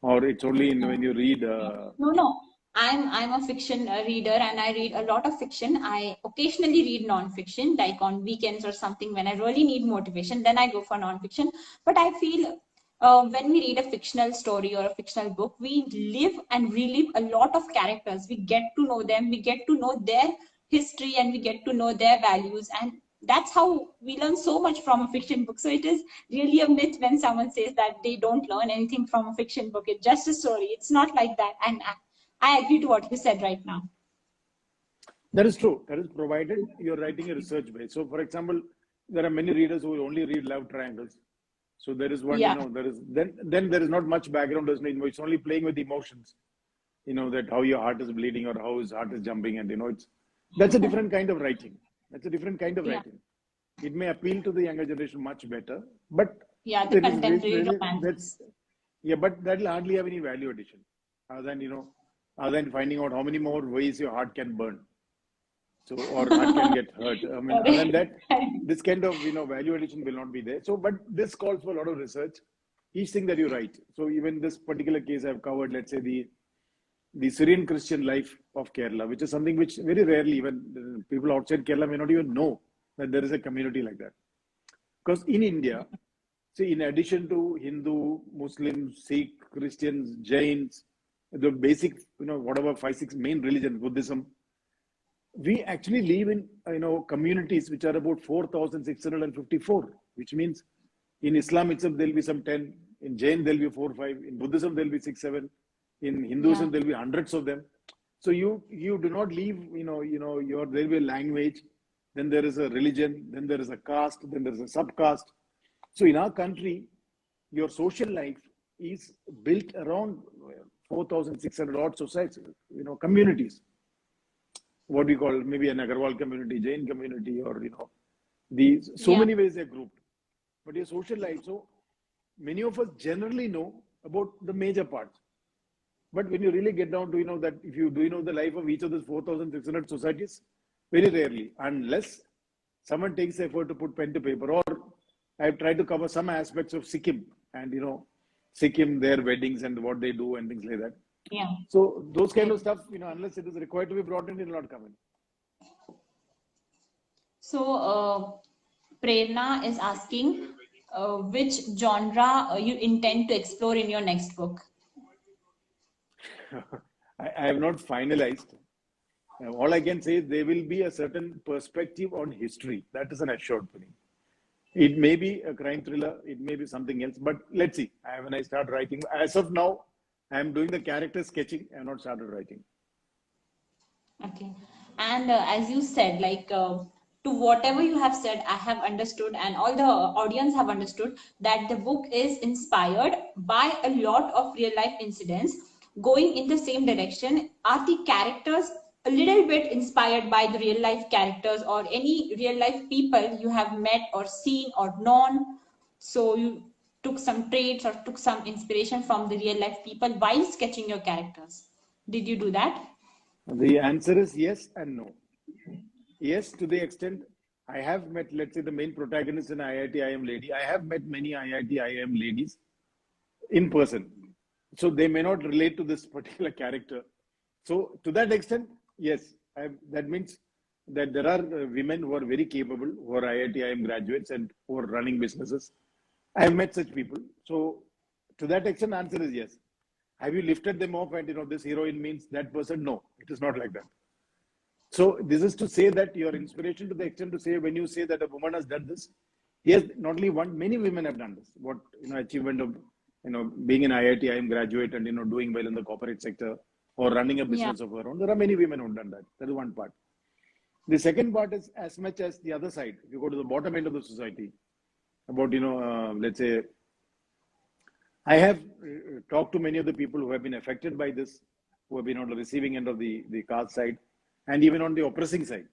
or it's only when you read. No. I'm a fiction reader, and I read a lot of fiction. I occasionally read non-fiction, like on weekends or something when I really need motivation. Then I go for non-fiction. But I feel when we read a fictional story or a fictional book, we live and relive a lot of characters. We get to know them. We get to know their history, and we get to know their values. And that's how we learn so much from a fiction book. So it is really a myth when someone says that they don't learn anything from a fiction book. It's just a story. It's not like that. And I agree to what you said right now. That is true. That is provided you're writing a research base. So, for example, there are many readers who will only read love triangles. So there is one, then there is not much background. It's only playing with emotions. That how your heart is bleeding or how his heart is jumping, and that's a different kind of writing. That's a different kind of writing. It may appeal to the younger generation much better, but the contemporary romance. But that will hardly have any value addition, other than finding out how many more ways your heart can burn, or heart can get hurt. I mean, other than that, this kind of value addition will not be there. So, but this calls for a lot of research. Each thing that you write. So, even this particular case I've covered, let's say the Syrian Christian life of Kerala, which is something which very rarely even people outside Kerala may not even know that there is a community like that. Because in India, see, in addition to Hindu, Muslims, Sikh, Christians, Jains, the basic, whatever 5-6 main religions, Buddhism, we actually live in, communities which are about 4,654, which means in Islam itself, there'll be some 10, in Jain, there'll be 4 or 5, in Buddhism, there'll be 6, 7, in Hinduism, there'll be hundreds of them. So you do not leave, there'll be a language, then there is a religion, then there is a caste, then there is a subcaste. So in our country, your social life is built around 4,600 odd societies, communities. What we call maybe an Agarwal community, Jain community, or many ways they're grouped. But your social life, so many of us generally know about the major parts. But when you really get down to that, if you do the life of each of those 4,600 societies, very rarely, unless someone takes the effort to put pen to paper, or I've tried to cover some aspects of Sikkim and Sikkim, their weddings and what they do and things like that. Yeah. So those kind Okay. of stuff, unless it is required to be brought in, it will not come in. So, Prerna is asking which genre you intend to explore in your next book. I have not finalized. All I can say is there will be a certain perspective on history. That is an assured thing. It may be a crime thriller, it may be something else, but let's see. When I start writing, as of now, I am doing the character sketching. I have not started writing. Okay. And as you said, to whatever you have said, I have understood, and all the audience have understood that the book is inspired by a lot of real life incidents going in the same direction. Are the characters a little bit inspired by the real life characters or any real life people you have met or seen or known? So you took some traits or took some inspiration from the real life people while sketching your characters. Did you do that? The answer is yes and no. Yes, to the extent I have met, let's say, the main protagonist in IIT IM lady. I have met many IIT IM ladies in person. So they may not relate to this particular character. So to that extent, yes, that means that there are women who are very capable, who are IIT IM graduates and who are running businesses. I have met such people. So to that extent, answer is yes. Have you lifted them off and this heroine means that person? No, it is not like that. So this is to say that your inspiration to the extent to say when you say that a woman has done this, yes, not only one, many women have done this. What achievement of being an IIT IM graduate and doing well in the corporate sector or running a business of her own. There are many women who have done that. That is one part. The second part is as much as the other side. If you go to the bottom end of the society, about let's say, I have talked to many of the people who have been affected by this, who have been on the receiving end of the caste side, and even on the oppressing side.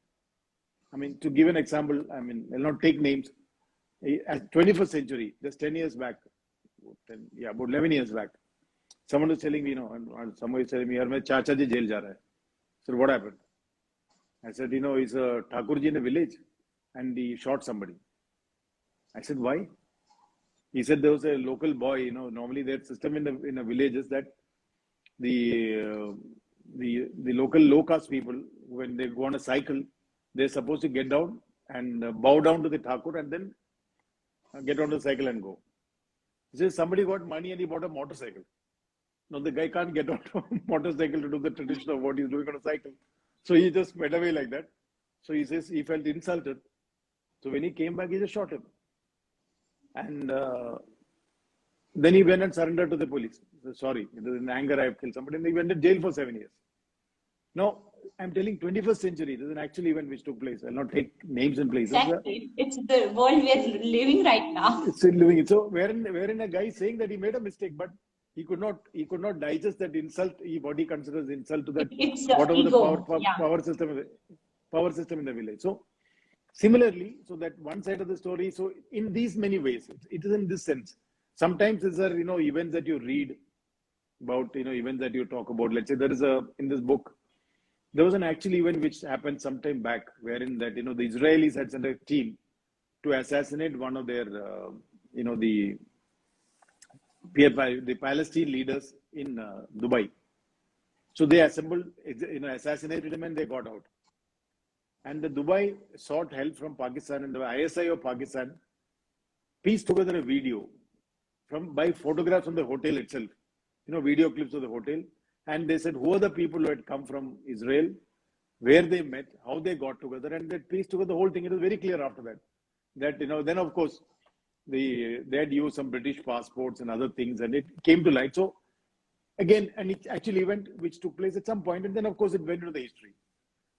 I mean, to give an example, I'll not take names. At 21st century, just 10 years back, about 11 years back, someone was telling me, someone was telling me, my chacha ji jail ja raha hai. I said, what happened? I said, he's a Thakurji in a village and he shot somebody. I said, why? He said there was a local boy, normally their system in a village is that the local low caste people, when they go on a cycle, they're supposed to get down and bow down to the Thakur and then get on the cycle and go. He says somebody got money and he bought a motorcycle. No, the guy can't get on a motorcycle to do the tradition of what he's doing on a cycle. So he just went away like that. So he says he felt insulted. So when he came back, he just shot him. And then he went and surrendered to the police. He said, sorry, it was in anger I have killed somebody. And he went to jail for 7 years. Now, I'm telling 21st century. This is an actual event which took place. I'll not take names and places. Exactly. It's the world we are living right now. It's still living. So wherein a guy is saying that he made a mistake, but he could not digest that insult. What he considers insult to that whatever ego. the power system in the village. So similarly, so that one side of the story. So in these many ways, it is in this sense. Sometimes these are events that you read about, events that you talk about. Let's say there is in this book. There was an actual event which happened some time back, wherein that the Israelis had sent a team to assassinate one of their the Palestine leaders in Dubai. So they assembled, assassinated him, and they got out. And the Dubai sought help from Pakistan, and the ISI of Pakistan pieced together a video by photographs from the hotel itself, video clips of the hotel. And they said, who are the people who had come from Israel, where they met, how they got together, and they pieced together the whole thing. It was very clear after that. Then of course, they had used some British passports and other things, and it came to light. So again, and it's actually event which took place at some point, and then of course it went into the history.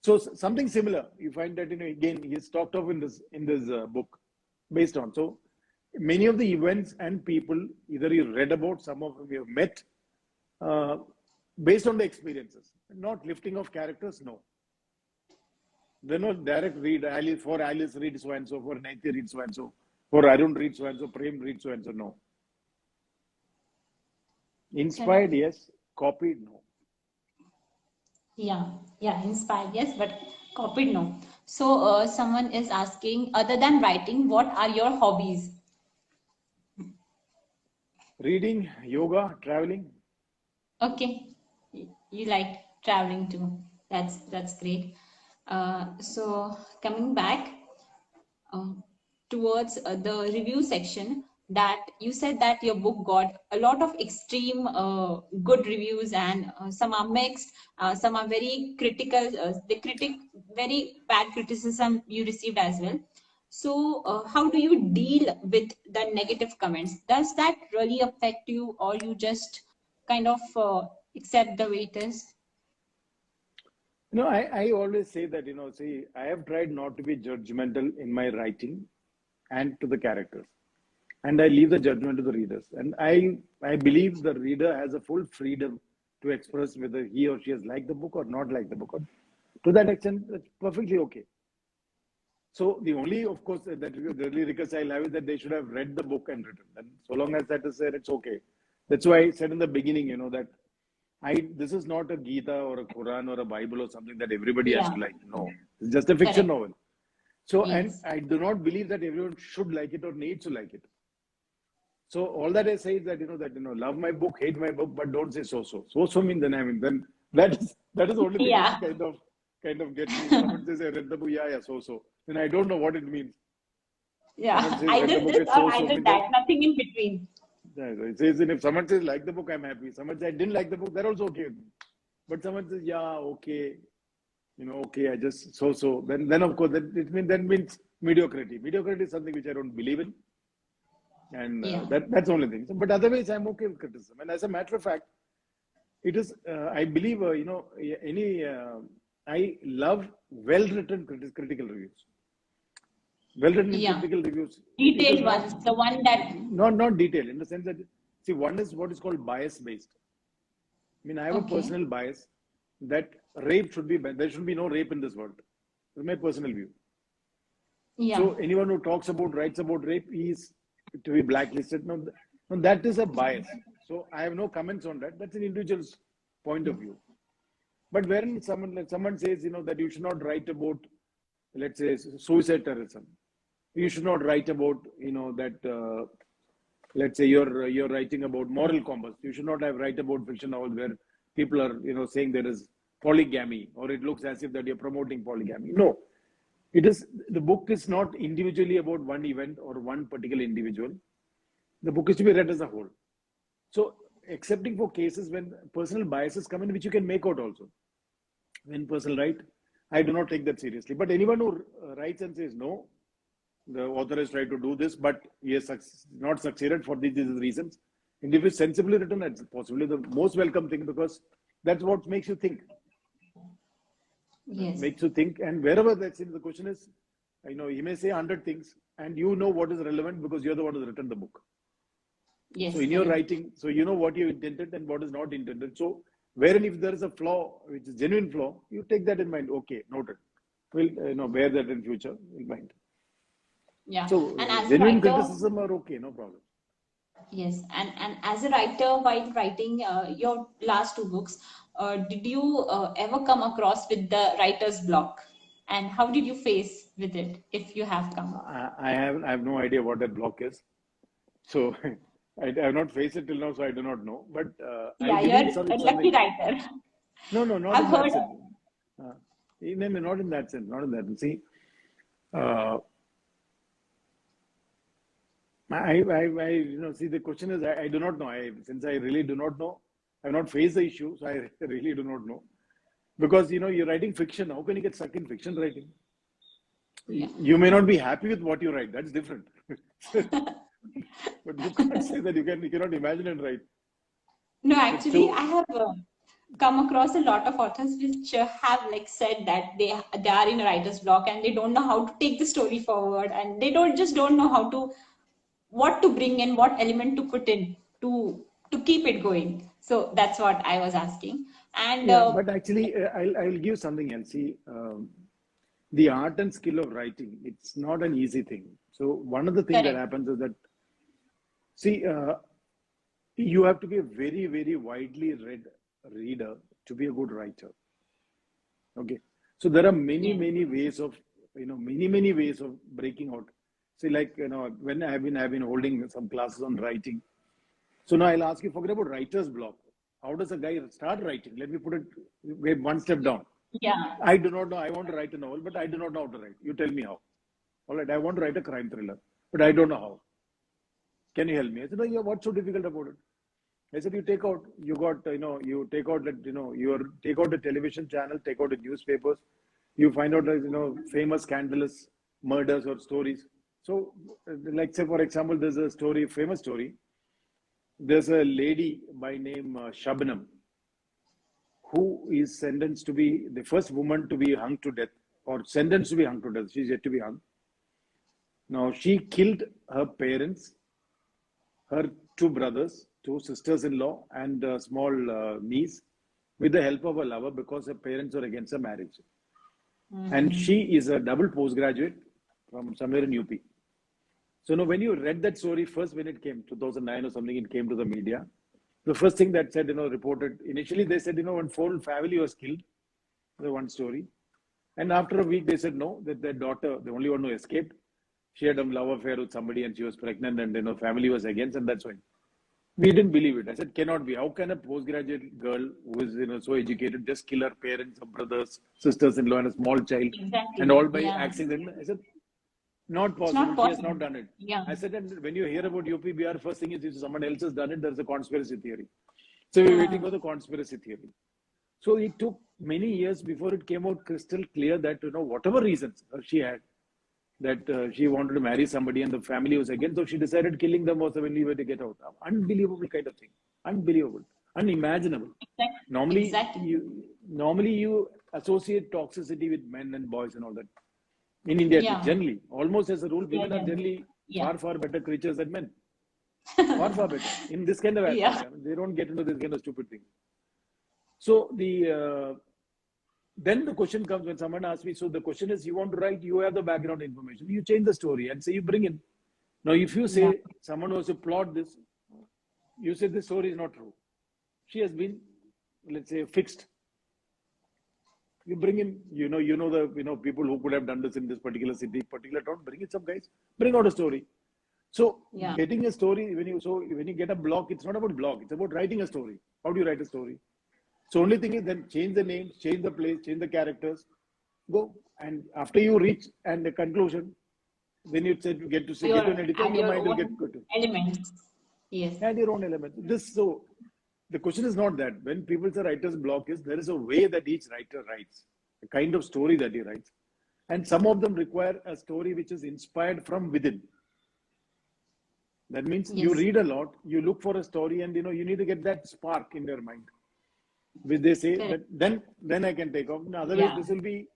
So something similar, you find that again he's talked of in this book, based on. So many of the events and people either you read about, some of them you have met. Based on the experiences, not lifting of characters, no. They're not direct read, Alice read so and so, for Naiti read so and so, for Arun read so and so, Prem read so and so, no. Inspired, yes. Copied, no. Yeah, inspired, yes, but copied, no. So someone is asking, other than writing, what are your hobbies? Reading, yoga, traveling. Okay, you like traveling too. That's great. So coming back um, towards the review section, that you said that your book got a lot of extreme good reviews, and some are mixed, some are very critical. The critic very bad criticism you received as well. So how do you deal with the negative comments? Does that really affect you, or you just kind of accept the way it is? I always say that, see, I have tried not to be judgmental in my writing and to the characters. And I leave the judgment to the readers. And I believe the reader has a full freedom to express whether he or she has liked the book or not liked the book. To that extent, that's perfectly okay. So the only, of course, that the only request I'll have is that they should have read the book and written. And so long as that is there, it's okay. That's why I said in the beginning, that this is not a Gita or a Quran or a Bible or something that everybody has Yeah, to like. No, it's just a fiction correct. novel. So, and Yes. I do not believe that everyone should like it or needs to like it. So all that I say is that love my book, hate my book, but don't say so so. So so means then that is the only thing which Yeah. kind of gets me. If someone says I read the book, yeah, so so. Then I don't know what it means. Someone Yeah. says read the Either book, this it's or so so. either Means that, nothing in between. it says if someone says like the book, I'm happy. Someone says I didn't like the book, they're also okay with me. But someone says, yeah, okay, okay, I just so so. Then of course that means mediocrity. Mediocrity is something which I don't believe in. And Yeah. that's the only thing. So, but otherwise, I'm okay with criticism. And as a matter of fact, it is. I believe any. I love well-written critical reviews. Well-written Yeah. critical reviews. It is Detailed not ones, the one that, not detailed in the sense that, see, one is what is called bias-based. I mean, I have a okay. personal bias that rape should be. There should be no rape in this world. That's my personal view. Yeah. So anyone who writes about rape is to be blacklisted. No, that is a bias. So I have no comments on that. That's an individual's point of view. But when someone says, that you should not write about, let's say, suicide terrorism, you should not write about, that, let's say you're writing about moral compass. You should not have write about fiction novels where people are, saying there is polygamy, or it looks as if that you're promoting polygamy. No, the book is not individually about one event or one particular individual. The book is to be read as a whole. So, excepting for cases when personal biases come in, which you can make out also. When personal right, I do not take that seriously. But anyone who writes and says, no, the author has tried to do this, but he has not succeeded for these reasons. And if it's sensibly written, that's possibly the most welcome thing, because that's what makes you think. Yes. Makes you think. And wherever that's in, the question is, he may say 100 things, and what is relevant because you're the one who's written the book. Yes. So in your writing, so you know what you intended and what is not intended. So wherein if there is a flaw, which is genuine flaw, you take that in mind. Okay, noted. We'll bear that in future in mind. Yeah. So And as a genuine writer, criticism are okay, no problem. yes, and as a writer, while writing your last two books, did you ever come across with the writer's block? And how did you face with it, if you have come? I have no idea what that block is. So I have not faced it till now, so I do not know. But I Yeah, believe you're a it's lucky something. writer. No, not I've in that heard. sense. Uh, no, not in that sense. Not in that. See, uh, see, the question is, I do not know. Since I really do not know, I have not faced the issue, so I really do not know. Because, you're writing fiction. How can you get stuck in fiction writing? Yeah. You may not be happy with what you write. That's different. But you can't say that you cannot imagine and write. No, It's actually, too. I have come across a lot of authors which have like said that they are in a writer's block and they don't know how to take the story forward, and they don't know how to what to bring in, what element to put in to keep it going. So that's what I was asking. And Yeah, but actually, I'll give something else. See, the art and skill of writing, it's not an easy thing. So one of the things that correct. happens is that, see, you have to be a very, very widely read reader to be a good writer. Okay. So there are many, Yeah. many ways of, many ways of breaking out. See, like, when I've been holding some classes on writing. So now I'll ask you, forget about writer's block. How does a guy start writing? Let me put it one step down. Yeah. I do not know. I want to write a novel, but I do not know how to write. You tell me how. All right, I want to write a crime thriller, but I don't know how. Can you help me? I said, no, yeah, what's so difficult about it? I said, you take out, you take out that, take out the television channel, take out the newspapers, you find out that, famous scandalous murders or stories. So, like, say, for example, there's a story, famous story. There's a lady by name Shabnam, who is sentenced to be the first woman to be hung to death, or sentenced to be hung to death. She's yet to be hung. Now, she killed her parents, her two brothers, two sisters-in-law, and a small niece with the help of a lover because her parents were against her marriage. And she is a double postgraduate from somewhere in UP. So now when you read that story first, when it came, 2009 or something, it came to the media. The first thing that said, reported, initially they said, one whole family was killed, the one story. And after a week, they said no, that their daughter, the only one who escaped, she had a love affair with somebody and she was pregnant and, family was against, and that's why. We didn't believe it. I said, cannot be. How can a postgraduate girl who is, so educated just kill her parents, her brothers, sisters-in-law, and a small child, and all by accident? I said, not possible. She has not done it. Yeah. I said, and when you hear about UPBR, first thing is if someone else has done it, there's a conspiracy theory. So we're waiting for the conspiracy theory. So it took many years before it came out crystal clear that, whatever reasons she had, that she wanted to marry somebody and the family was against, so she decided killing them was the only way to get out. Unbelievable kind of thing. Unbelievable. Unimaginable. Normally you associate toxicity with men and boys and all that. In India, generally, almost as a rule, women are generally far, far better creatures than men. Far, far better. In this kind of aspect, they don't get into this kind of stupid thing. So then the question comes when someone asks me, so the question is, you want to write, you have the background information, you change the story and say you bring in. Now, if you say someone was to plot this, you say this story is not true. She has been, let's say, fixed. You bring in, the people who could have done this in this particular city, particular town, bring in some guys, bring out a story. So getting a story, when you get a block, it's not about block, it's about writing a story. How do you write a story? So only thing is then change the names, change the place, change the characters, go. And after you reach and the conclusion, then you get to an editor, your mind will get good. Elements. Yes. Add your own elements. So the question is not that. When people say writer's block is, there is a way that each writer writes, a kind of story that he writes. And some of them require a story which is inspired from within. That means you read a lot, you look for a story, and you need to get that spark in your mind. Which they say that then I can take off. Otherwise, this will be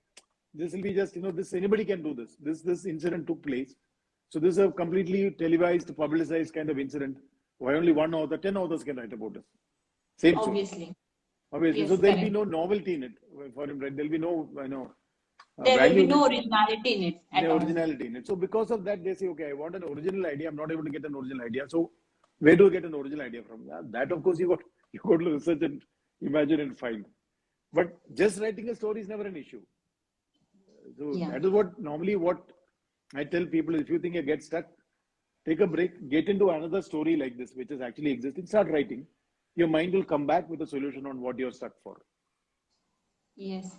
just, this anybody can do this. This incident took place. So this is a completely televised, publicized kind of incident. Why only one author, 10 authors can write about this? Same Obviously. Yes, so there'll be no novelty in it for him, right? There'll be no, there will be no originality in it at all. Originality in it. So because of that, they say, okay, I want an original idea. I'm not able to get an original idea. So where do you get an original idea from? That of course you got to research and imagine and find. But just writing a story is never an issue. So that is what I tell people. If you think you get stuck, take a break, get into another story like this, which is actually existing, start writing. Your mind will come back with a solution on what you're stuck for. Yes.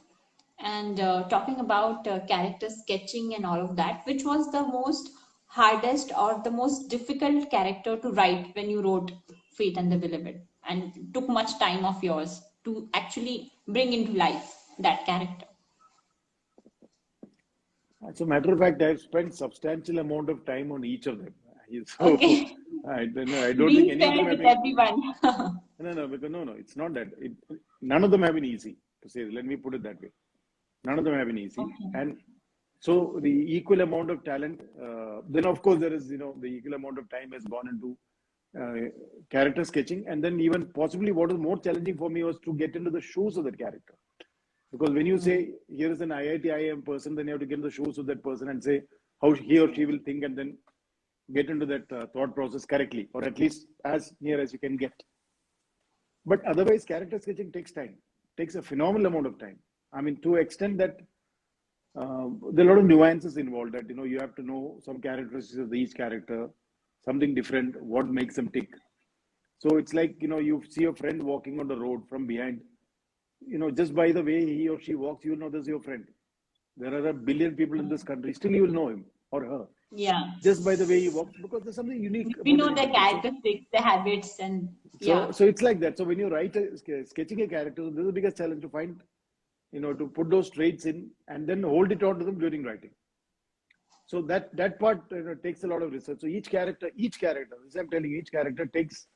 And talking about character sketching and all of that, which was the most hardest or the most difficult character to write when you wrote Fate and the Beloved, and took much time of yours to actually bring into life that character? As a matter of fact, I've spent substantial amount of time on each of them. So Okay. I don't think any of them have been. Everyone. No, it's not that. None of them have been easy, to say. Let me put it that way. None of them have been easy. Okay. And so the equal amount of talent, then of course there is, the equal amount of time has gone into character sketching. And then even possibly what was more challenging for me was to get into the shoes of that character. Because when you say, here is an IIT IIM person, then you have to get in the shoes of that person and say how he or she will think, and then get into that thought process correctly, or at least as near as you can get. But otherwise, character sketching takes time, takes a phenomenal amount of time. I mean, to extent that there are a lot of nuances involved, that, you have to know some characteristics of each character, something different, what makes them tick. So it's like, you see a friend walking on the road from behind, just by the way he or she walks, this is your friend. There are a billion people in this country, still you will know him or her Yeah. just by the way he walks, because there's something unique We about an know their individual. characteristics, their habits, and So, yeah. so it's like that. So when you write sketching a character, this is the biggest challenge to find, to put those traits in and then hold it on to them during writing. So that part takes a lot of research. So each character, as I'm telling you, each character takes.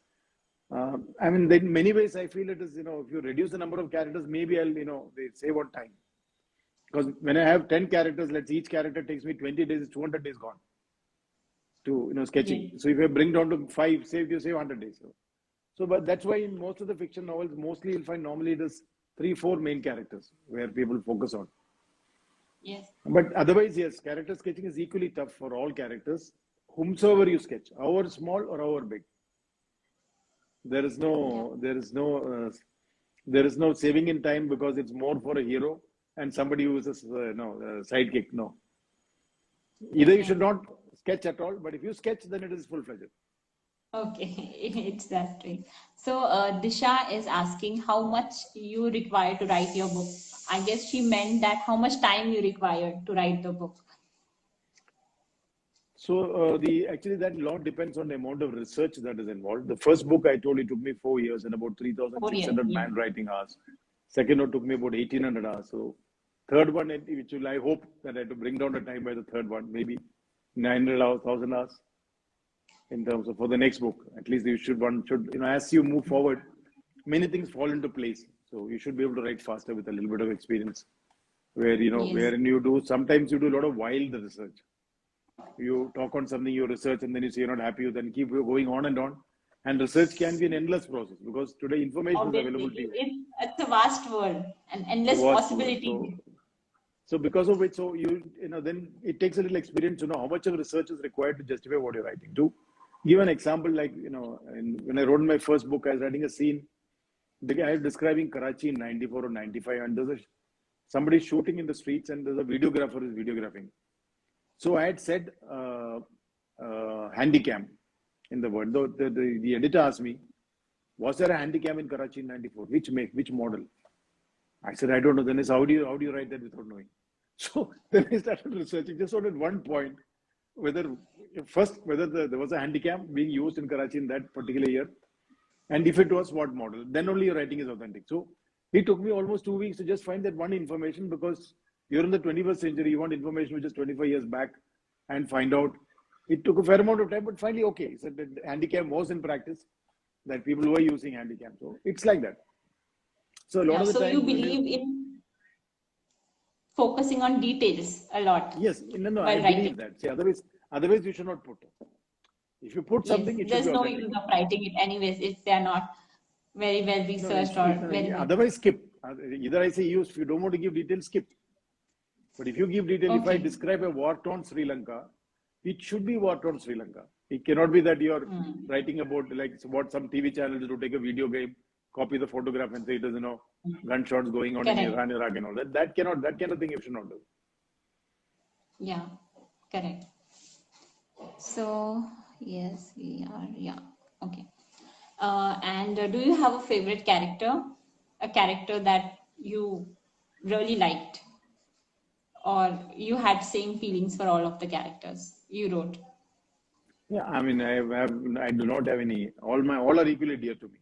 I mean, in many ways, I feel it is, if you reduce the number of characters, maybe I'll, they save on time. Because when I have 10 characters, let's say each character takes me 20 days, 200 days gone to, sketching. Yes. So if I bring down to 5, you save 100 days. So, but that's why in most of the fiction novels, mostly you'll find normally it is 3, 4 main characters where people focus on. Yes. But otherwise, yes, character sketching is equally tough for all characters, whomsoever you sketch, however small or however big. There is no, there is no saving in time because it's more for a hero and somebody who is a sidekick. No, either you should not sketch at all, but if you sketch, then it is full-fledged. Okay, it's that way. So, Disha is asking how much you require to write your book. I guess she meant that how much time you require to write the book. So actually that lot depends on the amount of research that is involved. The first book I told you took me 4 years and about 4 years. 3,600 Yeah. man writing hours. Second one took me about 1,800 hours. So third one, which will, I hope that I have to bring down the time by the third one, maybe 900 hours, 1,000 hours. In terms of for the next book, at least one should, as you move forward, many things fall into place. So you should be able to write faster with a little bit of experience. Where Yes. wherein sometimes you do a lot of wild research. You talk on something, you research, and then you say you're not happy, you then keep going on and on. And research can be an endless process because today information is available to you. It's a vast world and endless possibilities. So because of which, then it takes a little experience to know how much of research is required to justify what you're writing. To give an example, like, when I wrote my first book, I was writing a scene. The guy is describing Karachi in 94 or 95, and there's somebody shooting in the streets, and there's a videographer who's videographing. So I had said handycam in the word. The editor asked me, was there a handycam in Karachi in 94? Which make, which model? I said, I don't know. Then he said, how do you write that without knowing? So then I started researching just on at one point whether there was a handycam being used in Karachi in that particular year, and if it was, what model. Then only your writing is authentic. So it took me almost 2 weeks to just find that one information, because you're in the 21st century, you want information which is 25 years back and find out. It took a fair amount of time, but finally, okay. So the handycam was in practice, that people were using handycam. So it's like that. So a lot of the time. So you believe in focusing on details a lot. Yes, no, I believe that. See, otherwise you should not put. If you put something, it should there's be no authentic. use of writing it anyways if they are not very well researched Otherwise, skip. Either I say use. If you don't want to give details, skip. But if you give detail, if I describe a war-torn Sri Lanka, it should be war-torn Sri Lanka. It cannot be that you're writing about like what some TV channels do, take a video game, copy the photograph and say it is, gunshots going on in Iran, Iraq and all that. That kind of thing you should not do. Yeah, correct. So, yes, we are, okay. And do you have a favorite character? A character that you really liked? Or you had same feelings for all of the characters you wrote? Yeah, I mean, I do not have any. All are equally dear to me.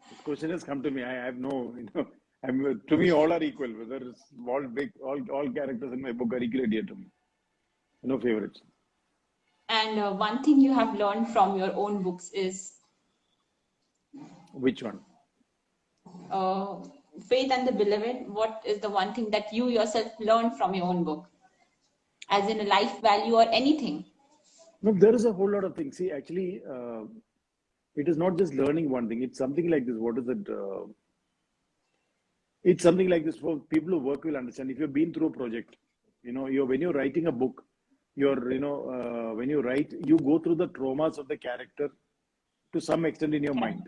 This question has come to me. I have no, to me, all are equal. Whether it's small, big, all characters in my book are equally dear to me. No favorites. And one thing you have learned from your own books is? Which one? Faith and the Beloved. What is the one thing that you yourself learned from your own book? As in a life value or anything? No, there is a whole lot of things. See, actually, it is not just learning one thing. It's something like this. What is it? It's something like this for people who work will understand. If you've been through a project, when you're writing a book, when you write, you go through the traumas of the character to some extent in your mind.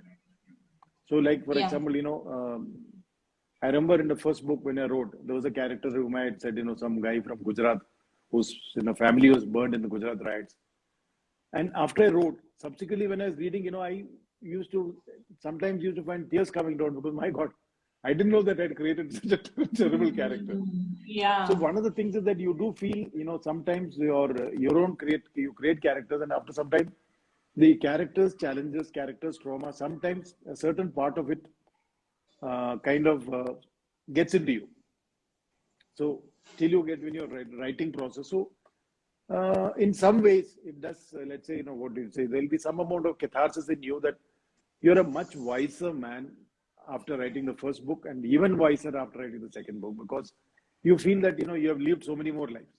So, like, for example, I remember in the first book when I wrote, there was a character whom I had said, some guy from Gujarat whose family was burned in the Gujarat riots. And after I wrote, subsequently when I was reading, I sometimes used to find tears coming down because my God, I didn't know that I'd created such a terrible character. So Yeah. one of the things is that you do feel, sometimes you create characters, and after some time, the characters' challenges, characters' trauma, sometimes a certain part of it kind of gets into you. So till you get when you're writing process. So in some ways, it does. Let's say, what do you say? There'll be some amount of catharsis in you that you're a much wiser man after writing the first book, and even wiser after writing the second book, because you feel that you have lived so many more lives,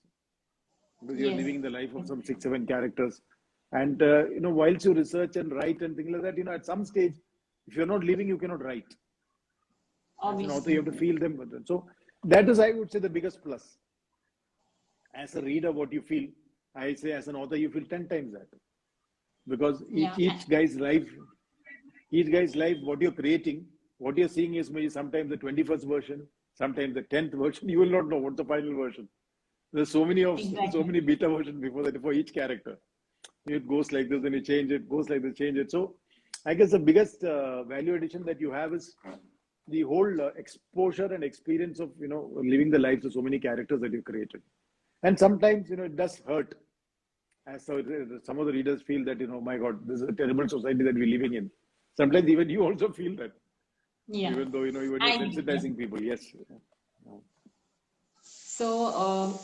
because you're Yes. living the life of some 6, 7 characters, and whilst you research and write and things like that, at some stage, if you're not living, you cannot write. As an author, you Obviously. have to feel them. So that is, I would say, the biggest plus. As a reader, what you feel, I say, as an author, you feel 10 times that, because Yeah. each guy's life, what you're creating, what you're seeing is maybe sometimes the 21st version, sometimes the 10th version. You will not know what's the final version. There's so Exactly. many beta versions before that for each character. It goes like this, then you change it, goes like this, change it. So I guess the biggest value addition that you have is the whole exposure and experience of living the lives of so many characters that you created. And sometimes it does hurt, as some of the readers feel that my God, this is a terrible society that we're living in. Sometimes even you also feel that, Yeah. even though when you're I agree. Yeah. sensitizing people. Yes. So,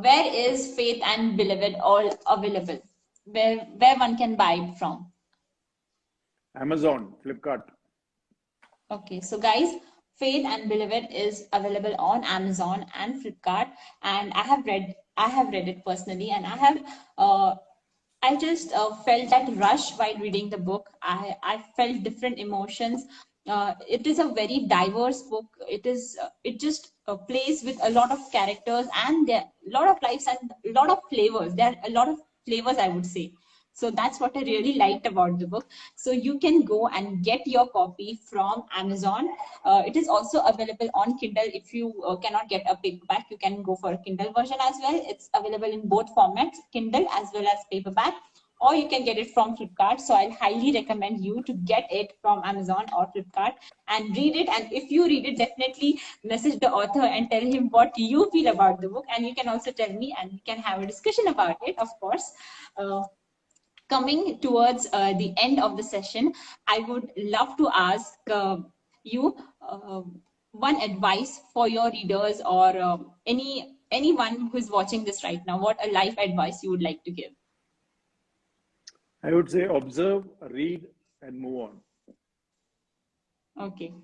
where is Faith and Beloved all available? Where one can buy it from? Amazon, Flipkart. Okay, so guys, Faith and Beloved is available on Amazon and Flipkart, and I have read it personally, and uh, I just felt that rush while reading the book. I felt different emotions. It is a very diverse book. It just plays with a lot of characters and there a lot of lives and a lot of flavors. There are a lot of flavors, I would say. So that's what I really liked about the book. So you can go and get your copy from Amazon. It is also available on Kindle. If you cannot get a paperback, you can go for a Kindle version as well. It's available in both formats, Kindle as well as paperback, or you can get it from Flipkart. So I'll highly recommend you to get it from Amazon or Flipkart and read it. And if you read it, definitely message the author and tell him what you feel about the book. And you can also tell me, and we can have a discussion about it, of course. Coming towards the end of the session, I would love to ask you one advice for your readers, or anyone who is watching this right now. What a life advice you would like to give? I would say observe, read, and move on. Okay.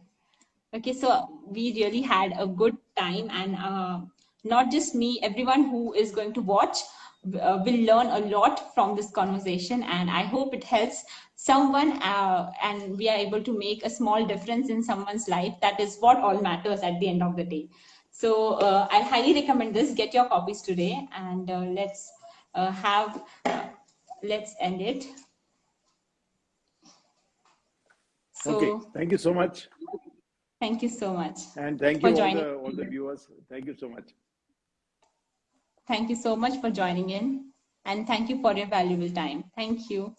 Okay, so we really had a good time, and not just me, everyone who is going to watch will learn a lot from this conversation, and I hope it helps someone, and we are able to make a small difference in someone's life. That is what all matters at the end of the day. So I highly recommend this. Get your copies today, and let's end it. Okay. So Thank you so much. thank you so much And thank for you joining. all the viewers. Thank you so much. Thank you so much for joining in, and thank you for your valuable time. Thank you.